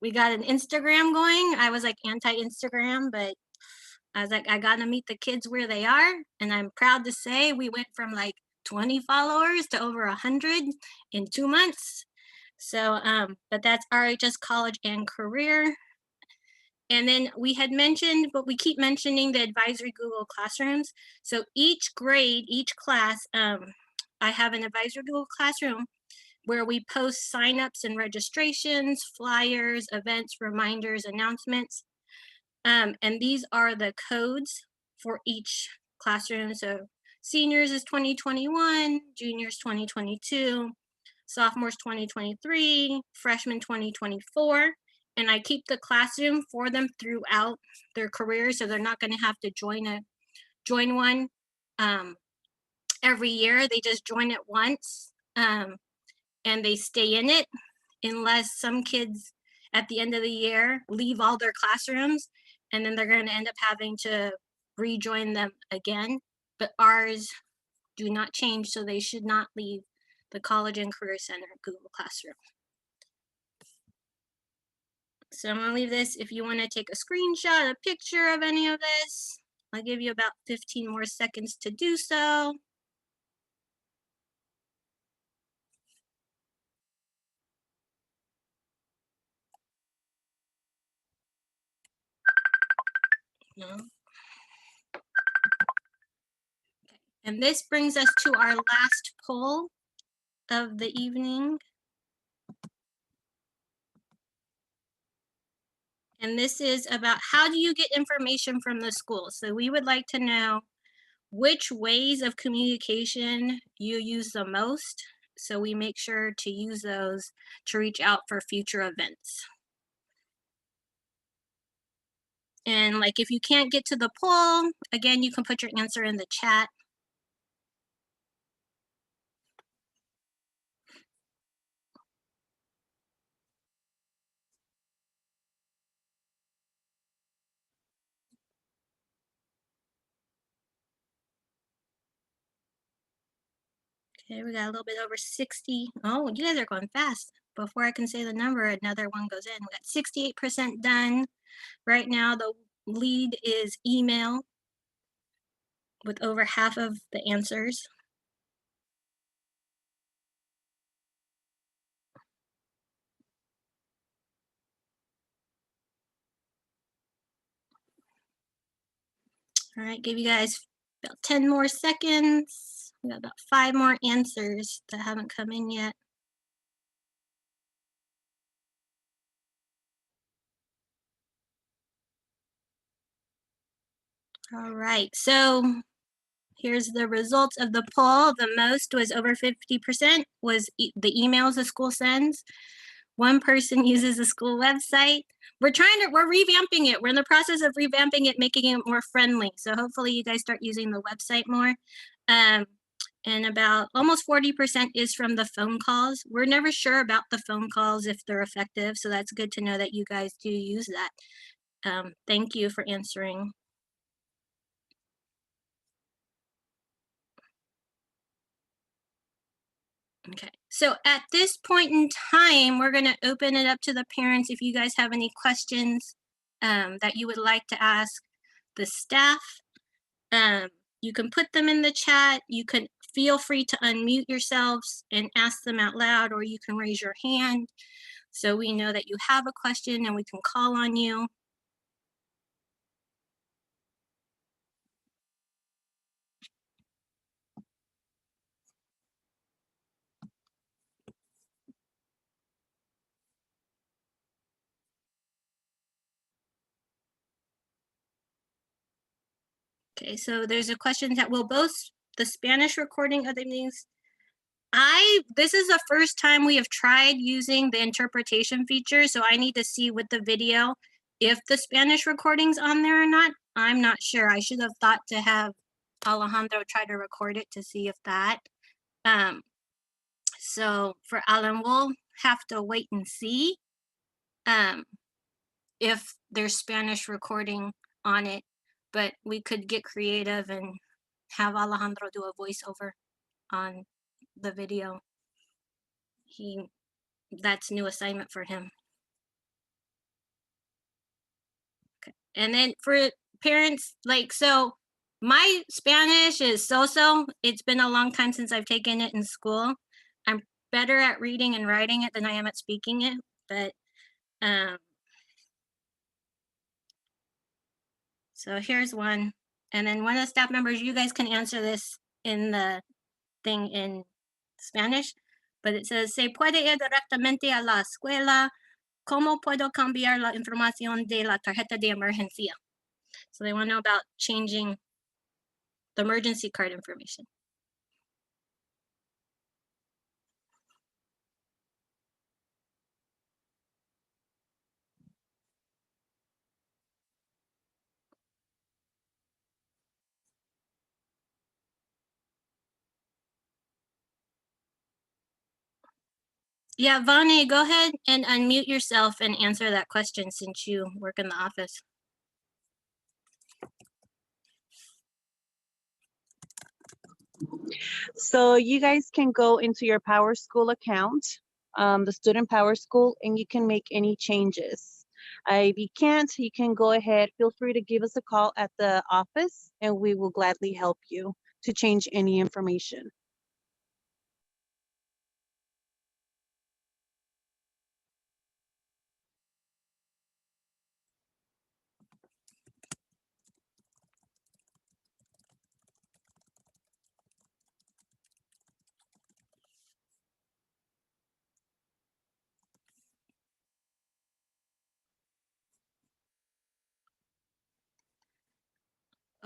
Speaker 1: we got an Instagram going. I was like anti-Instagram, but I was like, I gotta meet the kids where they are. And I'm proud to say we went from like 20 followers to over 100 in 2 months. So, but that's RHS College and Career. And then we had mentioned, but we keep mentioning the advisory Google Classrooms. So each grade, each class, I have an advisory Google Classroom where we post signups and registrations, flyers, events, reminders, announcements. And these are the codes for each classroom. So seniors is 2021, juniors 2022, sophomores 2023, freshmen 2024. And I keep the classroom for them throughout their career, so they're not going to have to join one every year. They just join it once, and they stay in it, unless some kids at the end of the year leave all their classrooms, and then they're going to end up having to rejoin them again. But ours do not change, so they should not leave the College and Career Center Google Classroom. So I'm gonna leave this. If you want to take a screenshot, a picture of any of this, I'll give you about 15 more seconds to do so. No. Okay. And this brings us to our last poll of the evening. And this is about how do you get information from the school? So we would like to know which ways of communication you use the most, so we make sure to use those to reach out for future events. And like if you can't get to the poll, again, you can put your answer in the chat. Okay, we got a little bit over 60. Oh, you guys are going fast. Before I can say the number, another one goes in. We got 68% done. Right now, the lead is email with over half of the answers. All right, give you guys about 10 more seconds. We got about 5 more answers that haven't come in yet. All right, so here's the results of the poll. The most was over 50% was the emails the school sends. One person uses the school website. We're revamping it. We're in the process of revamping it, making it more friendly. So hopefully you guys start using the website more. And about almost 40% is from the phone calls. We're never sure about the phone calls if they're effective. So that's good to know that you guys do use that. Thank you for answering. Okay, so at this point in time, we're gonna open it up to the parents if you guys have any questions that you would like to ask the staff. You can put them in the chat. You can feel free to unmute yourselves and ask them out loud, or you can raise your hand so we know that you have a question and we can call on you. Okay, so there's a question that will both the Spanish recording of the meetings. This is the first time we have tried using the interpretation feature, so I need to see with the video if the Spanish recording's on there or not. I'm not sure. I should have thought to have Alejandro try to record it to see if that. So for Alan, we'll have to wait and see if there's Spanish recording on it, but we could get creative and have Alejandro do a voiceover on the video. That's new assignment for him. Okay. And then for parents, so my Spanish is so-so. It's been a long time since I've taken it in school. I'm better at reading and writing it than I am at speaking it, but so here's one. And then one of the staff members, you guys can answer this in the thing in Spanish, but it says, ¿se puede ir directamente a la escuela? ¿Cómo puedo cambiar la información de la tarjeta de emergencia? So they want to know about changing the emergency card information. Yeah, Vani, go ahead and unmute yourself and answer that question since you work in the office.
Speaker 10: So you guys can go into your Power School account, the Student Power School, and you can make any changes. If you can't, you can go ahead, feel free to give us a call at the office, and we will gladly help you to change any information.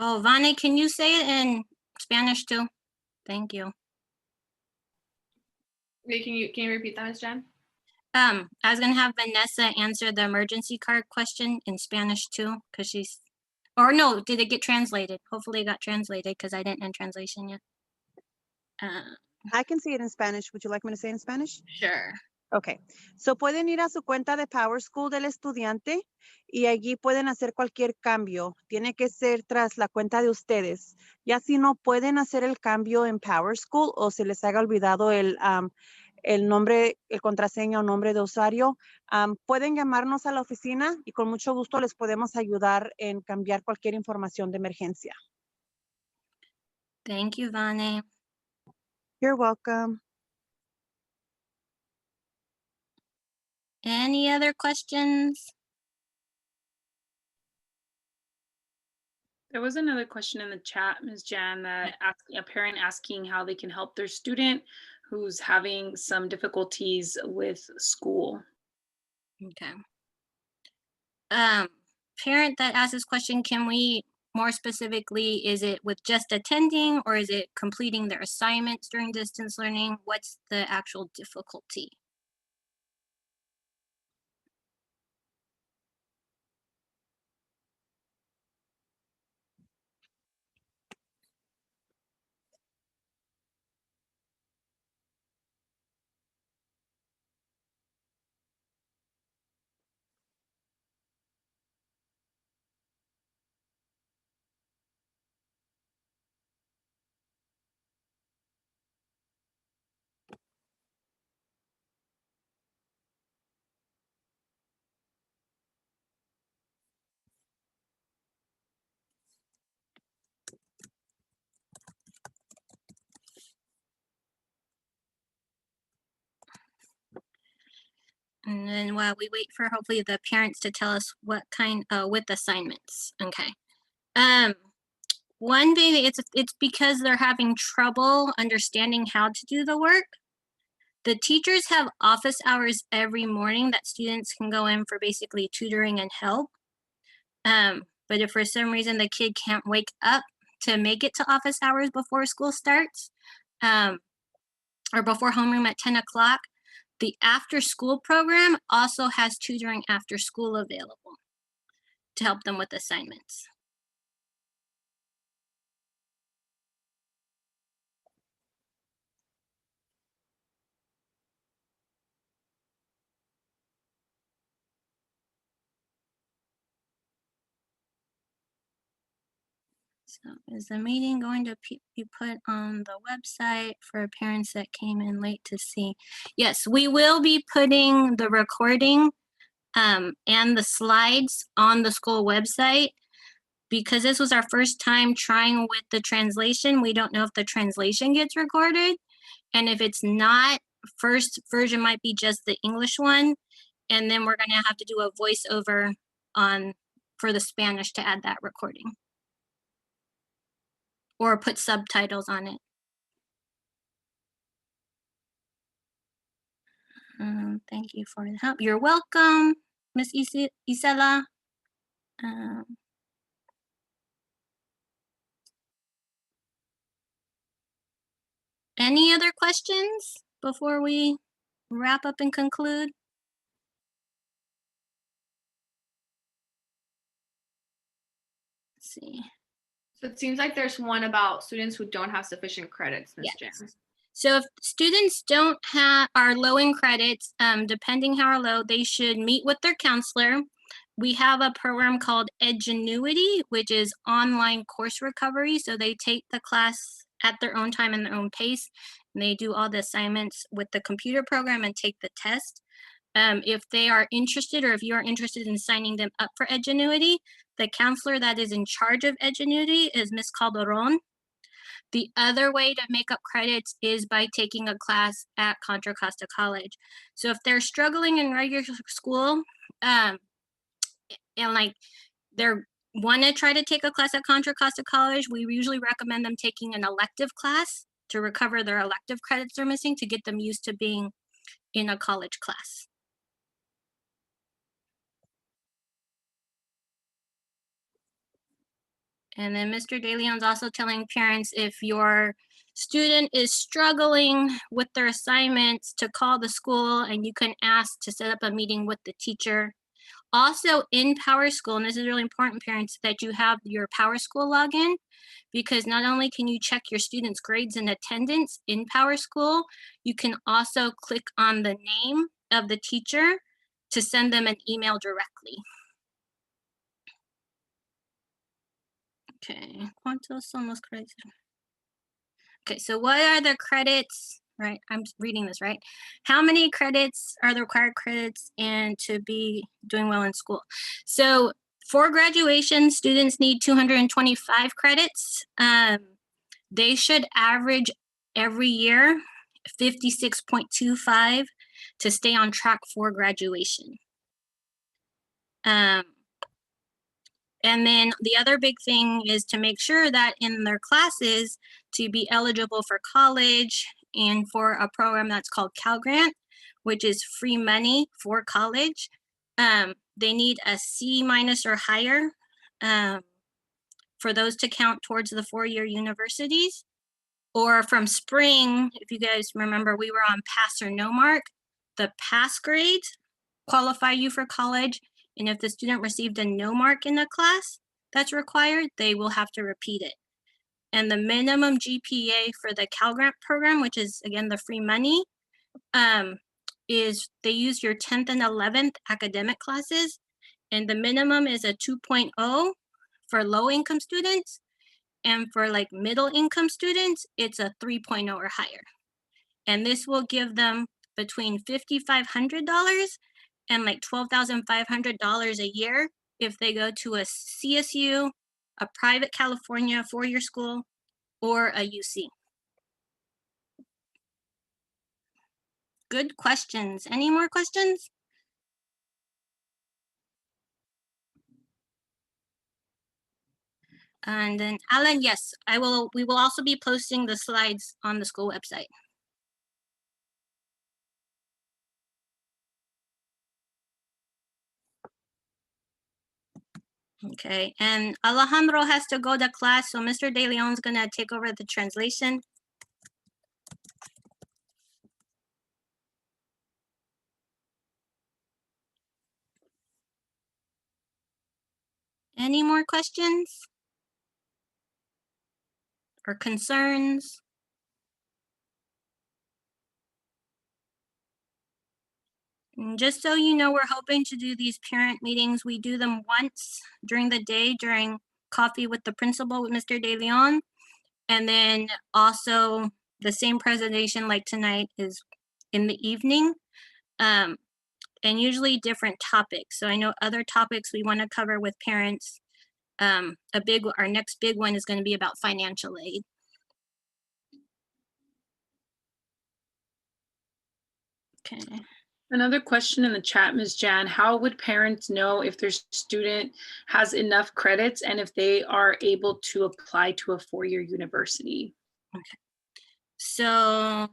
Speaker 1: Oh, Vani, can you say it in Spanish too? Thank you.
Speaker 3: Wait, can you repeat that, Ms. Jan?
Speaker 1: I was gonna have Vanessa answer the emergency card question in Spanish too, because she's, or no, did it get translated? Hopefully it got translated because I didn't end translation yet.
Speaker 10: I can say it in Spanish. Would you like me to say it in Spanish?
Speaker 1: Sure.
Speaker 10: Ok, so pueden ir a su cuenta de Power School del estudiante y allí pueden hacer cualquier cambio. Tiene que ser tras la cuenta de ustedes. Ya si no pueden hacer el cambio en Power School o se les haga olvidado el nombre, el contraseña o nombre de usuario, pueden llamarnos a la oficina y con mucho gusto les podemos ayudar en cambiar cualquier información de emergencia.
Speaker 1: Thank you, Vani.
Speaker 10: You're welcome.
Speaker 1: Any other questions?
Speaker 2: There was another question in the chat, Ms. Jan, that a parent asking how they can help their student who's having some difficulties with school.
Speaker 1: Okay. Parent that asked this question, can we more specifically, is it with just attending or is it completing their assignments during distance learning? What's the actual difficulty? And then while we wait for hopefully the parents to tell us what kind with assignments. Okay. One thing, it's because they're having trouble understanding how to do the work. The teachers have office hours every morning that students can go in for basically tutoring and help. But if for some reason the kid can't wake up to make it to office hours before school starts, or before homeroom at 10 o'clock, the after school program also has tutoring after school available to help them with assignments. So is the meeting going to be put on the website for parents that came in late to see? Yes, we will be putting the recording and the slides on the school website. Because this was our first time trying with the translation, we don't know if the translation gets recorded. And if it's not, first version might be just the English one. And then we're gonna have to do a voiceover for the Spanish to add that recording. Or put subtitles on it. Thank you for the help. You're welcome, Miss Isela. Any other questions before we wrap up and conclude? Let's see.
Speaker 3: So it seems like there's one about students who don't have sufficient credits, Ms.
Speaker 1: Yes.
Speaker 3: Jan.
Speaker 1: So if students are low in credits, depending how low, they should meet with their counselor. We have a program called Edgenuity, which is online course recovery. So they take the class at their own time and their own pace. And they do all the assignments with the computer program and take the test. If they are interested, or if you are interested in signing them up for Edgenuity, the counselor that is in charge of Edgenuity is Ms. Calderon. The other way to make up credits is by taking a class at Contra Costa College. So if they're struggling in regular school, and like they're want to try to take a class at Contra Costa College, we usually recommend them taking an elective class to recover their elective credits they're missing to get them used to being in a college class. And then Mr. DeLeon's also telling parents, if your student is struggling with their assignments, to call the school and you can ask to set up a meeting with the teacher. Also in PowerSchool, and this is really important, parents, that you have your PowerSchool login, because not only can you check your students' grades and attendance in PowerSchool, you can also click on the name of the teacher to send them an email directly. Okay, ¿cuántos son los créditos? Okay, so what are the credits, right? I'm reading this, right? How many credits are the required credits and to be doing well in school? So for graduation, students need 225 credits. They should average every year 56.25 to stay on track for graduation. And then the other big thing is to make sure that in their classes, to be eligible for college and for a program that's called Cal Grant, which is free money for college, they need a C- or higher for those to count towards the four-year universities. Or from spring, if you guys remember, we were on pass or no mark. The pass grades qualify you for college. And if the student received a no mark in a class that's required, they will have to repeat it. And the minimum GPA for the Cal Grant program, which is again the free money, is they use your 10th and 11th academic classes. And the minimum is a 2.0 for low income students. And for like middle income students, it's a 3.0 or higher. And this will give them between $5,500 and like $12,500 a year if they go to a CSU, a private California four-year school, or a UC. Good questions. Any more questions? And then Alan, yes, we will also be posting the slides on the school website. Okay, and Alejandro has to go to class, so Mr. De Leon's gonna take over the translation. Any more questions? Or concerns? And just so you know, we're hoping to do these parent meetings. We do them once during the day during coffee with the principal with Mr. De Leon. And then also the same presentation like tonight is in the evening. And usually different topics. So I know other topics we want to cover with parents. Our next big one is going to be about financial aid. Okay.
Speaker 2: Another question in the chat, Ms. Jan, how would parents know if their student has enough credits and if they are able to apply to a four-year university?
Speaker 1: Okay. So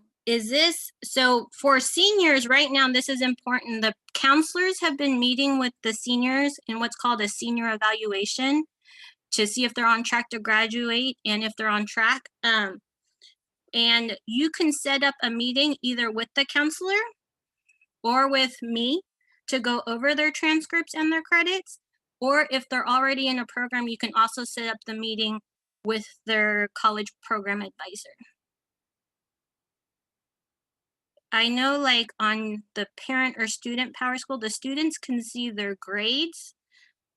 Speaker 1: for seniors right now, this is important. The counselors have been meeting with the seniors in what's called a senior evaluation to see if they're on track to graduate and if they're on track. And you can set up a meeting either with the counselor or with me to go over their transcripts and their credits. Or if they're already in a program, you can also set up the meeting with their college program advisor. I know like on the parent or student Power School, the students can see their grades,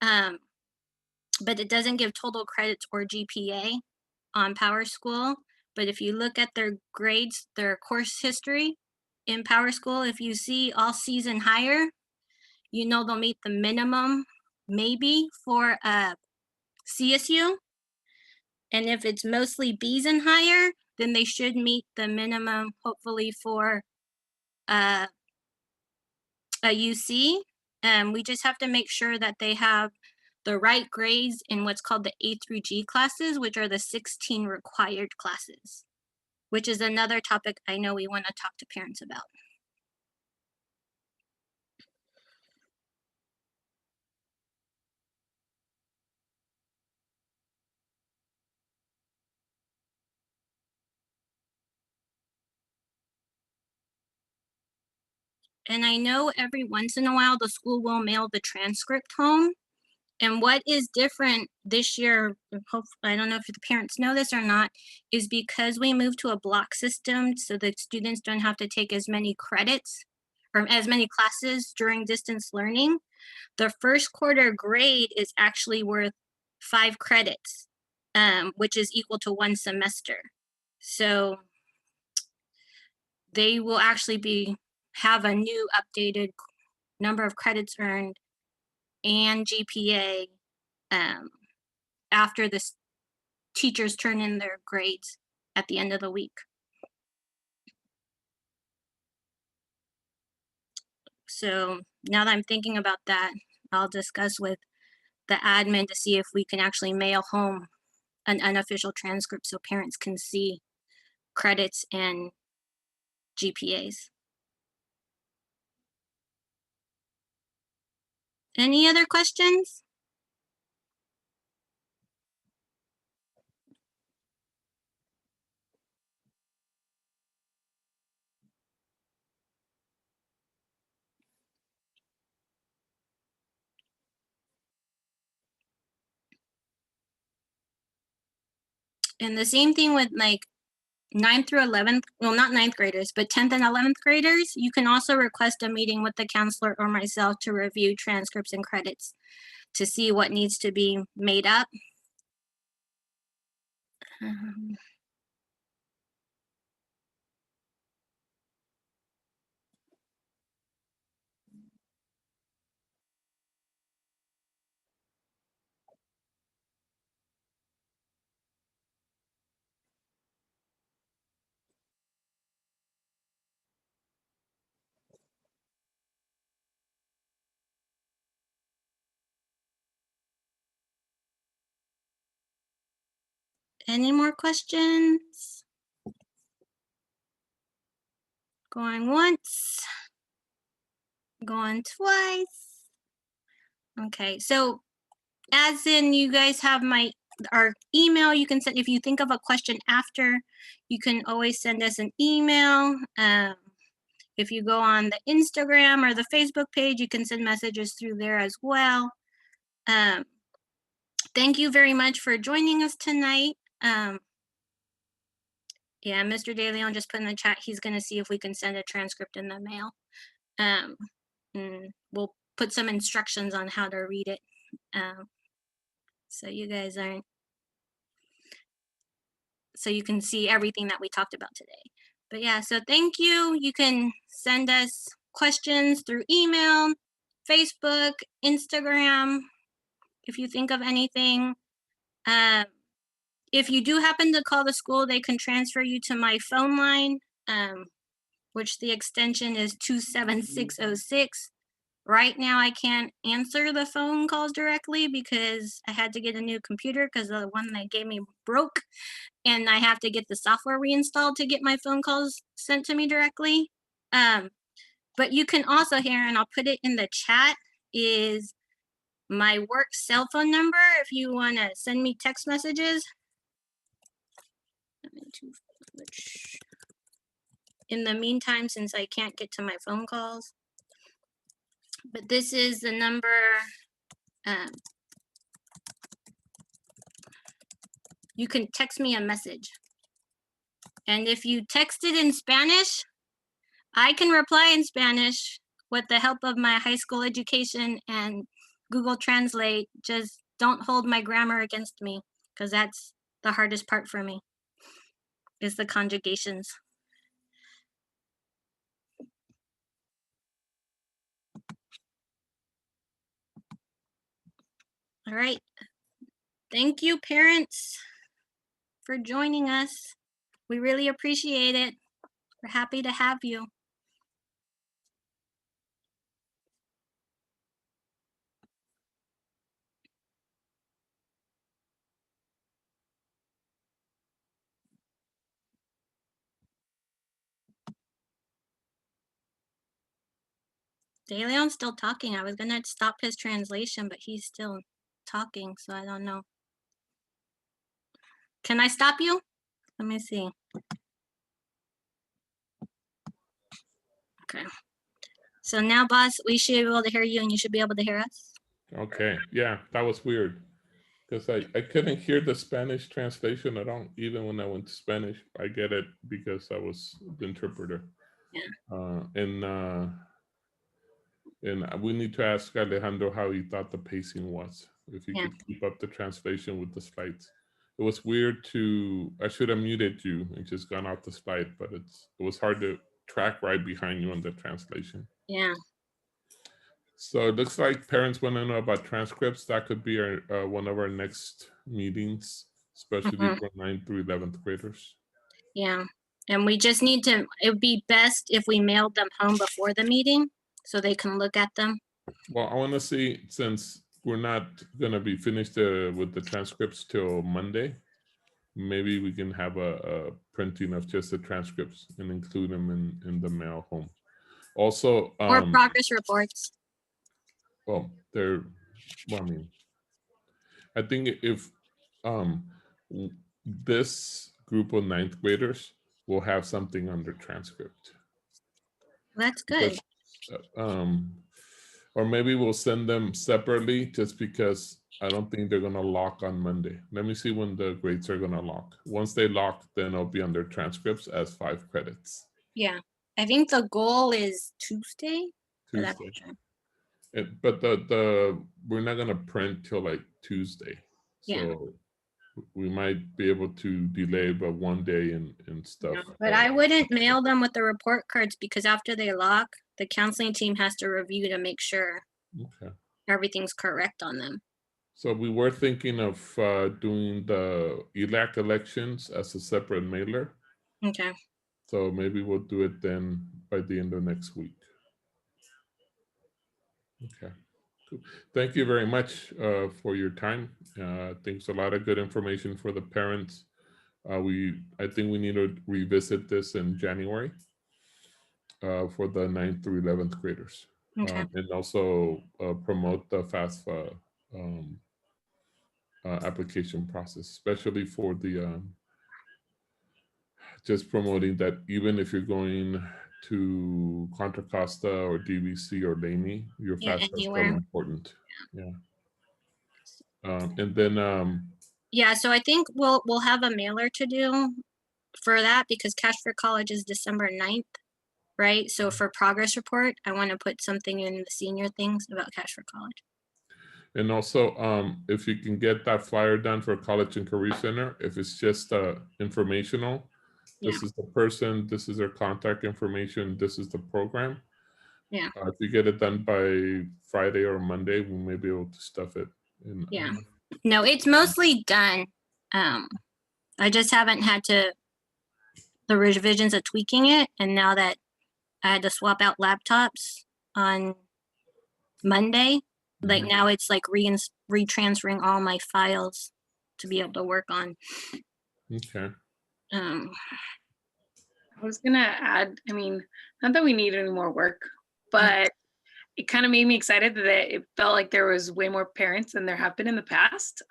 Speaker 1: but it doesn't give total credits or GPA on Power School. But if you look at their grades, their course history in Power School, if you see all C's and higher, you know they'll meet the minimum maybe for a CSU. And if it's mostly B's and higher, then they should meet the minimum hopefully for a UC. We just have to make sure that they have the right grades in what's called the A through G classes, which are the 16 required classes, which is another topic I know we want to talk to parents about. And I know every once in a while the school will mail the transcript home. And what is different this year, I don't know if the parents know this or not, is because we moved to a block system so that students don't have to take as many credits or as many classes during distance learning. The first quarter grade is actually worth 5 credits, which is equal to 1 semester. So they will actually have a new updated number of credits earned and GPA after the teachers turn in their grades at the end of the week. So now that I'm thinking about that, I'll discuss with the admin to see if we can actually mail home an unofficial transcript so parents can see credits and GPAs. Any other questions? And the same thing with like 9th through 11th, well, not 9th graders, but 10th and 11th graders. You can also request a meeting with the counselor or myself to review transcripts and credits to see what needs to be made up. Any more questions? Going once, going twice. Okay, so as in you guys have our email, you can send, if you think of a question after, you can always send us an email. If you go on the Instagram or the Facebook page, you can send messages through there as well. Thank you very much for joining us tonight. Yeah, Mr. De Leon just put in the chat, he's gonna see if we can send a transcript in the mail. We'll put some instructions on how to read it. So you guys aren't, so you can see everything that we talked about today. But yeah, so thank you. You can send us questions through email, Facebook, Instagram, if you think of anything. If you do happen to call the school, they can transfer you to my phone line, which the extension is 27606. Right now, I can't answer the phone calls directly because I had to get a new computer because the one they gave me broke, and I have to get the software reinstalled to get my phone calls sent to me directly. But you can also hear, and I'll put it in the chat, is my work cell phone number if you want to send me text messages. In the meantime, since I can't get to my phone calls. But this is the number. You can text me a message. And if you text it in Spanish, I can reply in Spanish with the help of my high school education and Google Translate. Just don't hold my grammar against me, because that's the hardest part for me, is the conjugations. All right. Thank you, parents, for joining us. We really appreciate it. We're happy to have you. De Leon's still talking. I was gonna stop his translation, but he's still talking, so I don't know. Can I stop you? Let me see. Okay. So now, boss, we should be able to hear you and you should be able to hear us.
Speaker 11: Okay, yeah, that was weird because I couldn't hear the Spanish translation at all. Even when I went to Spanish, I get it because I was the interpreter.
Speaker 1: Yeah.
Speaker 11: And we need to ask Alejandro how he thought the pacing was, if he
Speaker 1: Yeah.
Speaker 11: could keep up the translation with the slides. It was weird I should have muted you and just gone off the slide, but it was hard to track right behind you on the translation.
Speaker 1: Yeah.
Speaker 11: So it looks like parents want to know about transcripts. That could be one of our next meetings, especially for 9th through 11th graders.
Speaker 1: Yeah. And we just need to, it would be best if we mailed them home before the meeting so they can look at them.
Speaker 11: Well, I want to see, since we're not going to be finished with the transcripts till Monday, maybe we can have a printing of just the transcripts and include them in the mail home. Also,
Speaker 1: or progress reports.
Speaker 11: Well, I think if this group of 9th graders will have something under transcript.
Speaker 1: That's good.
Speaker 11: Or maybe we'll send them separately, just because I don't think they're gonna lock on Monday. Let me see when the grades are gonna lock. Once they lock, then it'll be on their transcripts as 5 credits.
Speaker 1: Yeah, I think the goal is Tuesday. for that
Speaker 11: Tuesday.
Speaker 1: picture.
Speaker 11: But the we're not gonna print till like Tuesday.
Speaker 1: Yeah.
Speaker 11: So we might be able to delay but one day and stuff.
Speaker 1: But I wouldn't mail them with the report cards because after they lock, the counseling team has to review to make sure
Speaker 11: Okay.
Speaker 1: everything's correct on them.
Speaker 11: So we were thinking of doing the ELAC elections as a separate mailer.
Speaker 1: Okay.
Speaker 11: So maybe we'll do it then by the end of next week. Okay. Cool. Thank you very much for your time. I think it's a lot of good information for the parents. I think we need to revisit this in January for the 9th through 11th graders.
Speaker 1: Okay.
Speaker 11: And also promote the FAFSA application process, especially for the just promoting that even if you're going to Contra Costa or DVC or Laney, your
Speaker 1: Yeah,
Speaker 11: FAFSA is still
Speaker 1: anywhere.
Speaker 11: important. Yeah. And then
Speaker 1: Yeah, so I think we'll have a mailer to do for that because Cash for College is December 9th, right? So for progress report, I want to put something in the senior things about Cash for College.
Speaker 11: and also if you can get that flyer done for College and Career Center, if it's just informational, this is the person, this is their contact information, this is the program.
Speaker 1: Yeah.
Speaker 11: If you get it done by Friday or Monday, we may be able to stuff it in.
Speaker 1: Yeah. No, it's mostly done. I just haven't had the revisions of tweaking it. And now that I had to swap out laptops on Monday, like now it's like retransferring all my files to be able to work on.
Speaker 11: Okay.
Speaker 2: I was gonna add, I mean, not that we need any more work, but it kind of made me excited that it felt like there was way more parents than there have been in the past.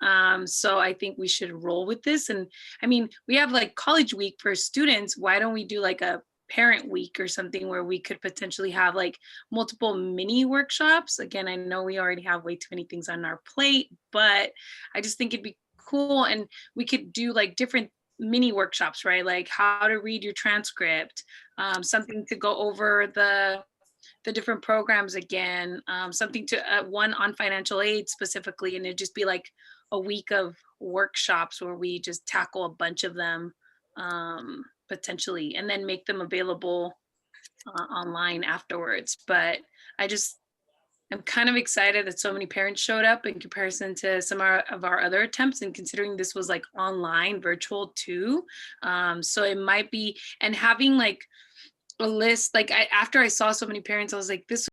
Speaker 2: So I think we should roll with this. And I mean, we have like college week for students. Why don't we do like a parent week or something where we could potentially have like multiple mini workshops? Again, I know we already have way too many things on our plate, but I just think it'd be cool. And we could do like different mini workshops, right? Like how to read your transcript, something to go over the different programs again, something to one on financial aid specifically, and it'd just be like a week of workshops where we just tackle a bunch of them potentially, and then make them available online afterwards. But I'm kind of excited that so many parents showed up in comparison to some of our other attempts, and considering this was like online virtual too. So it might be, and having like a list, like after I saw so many parents, I was like, this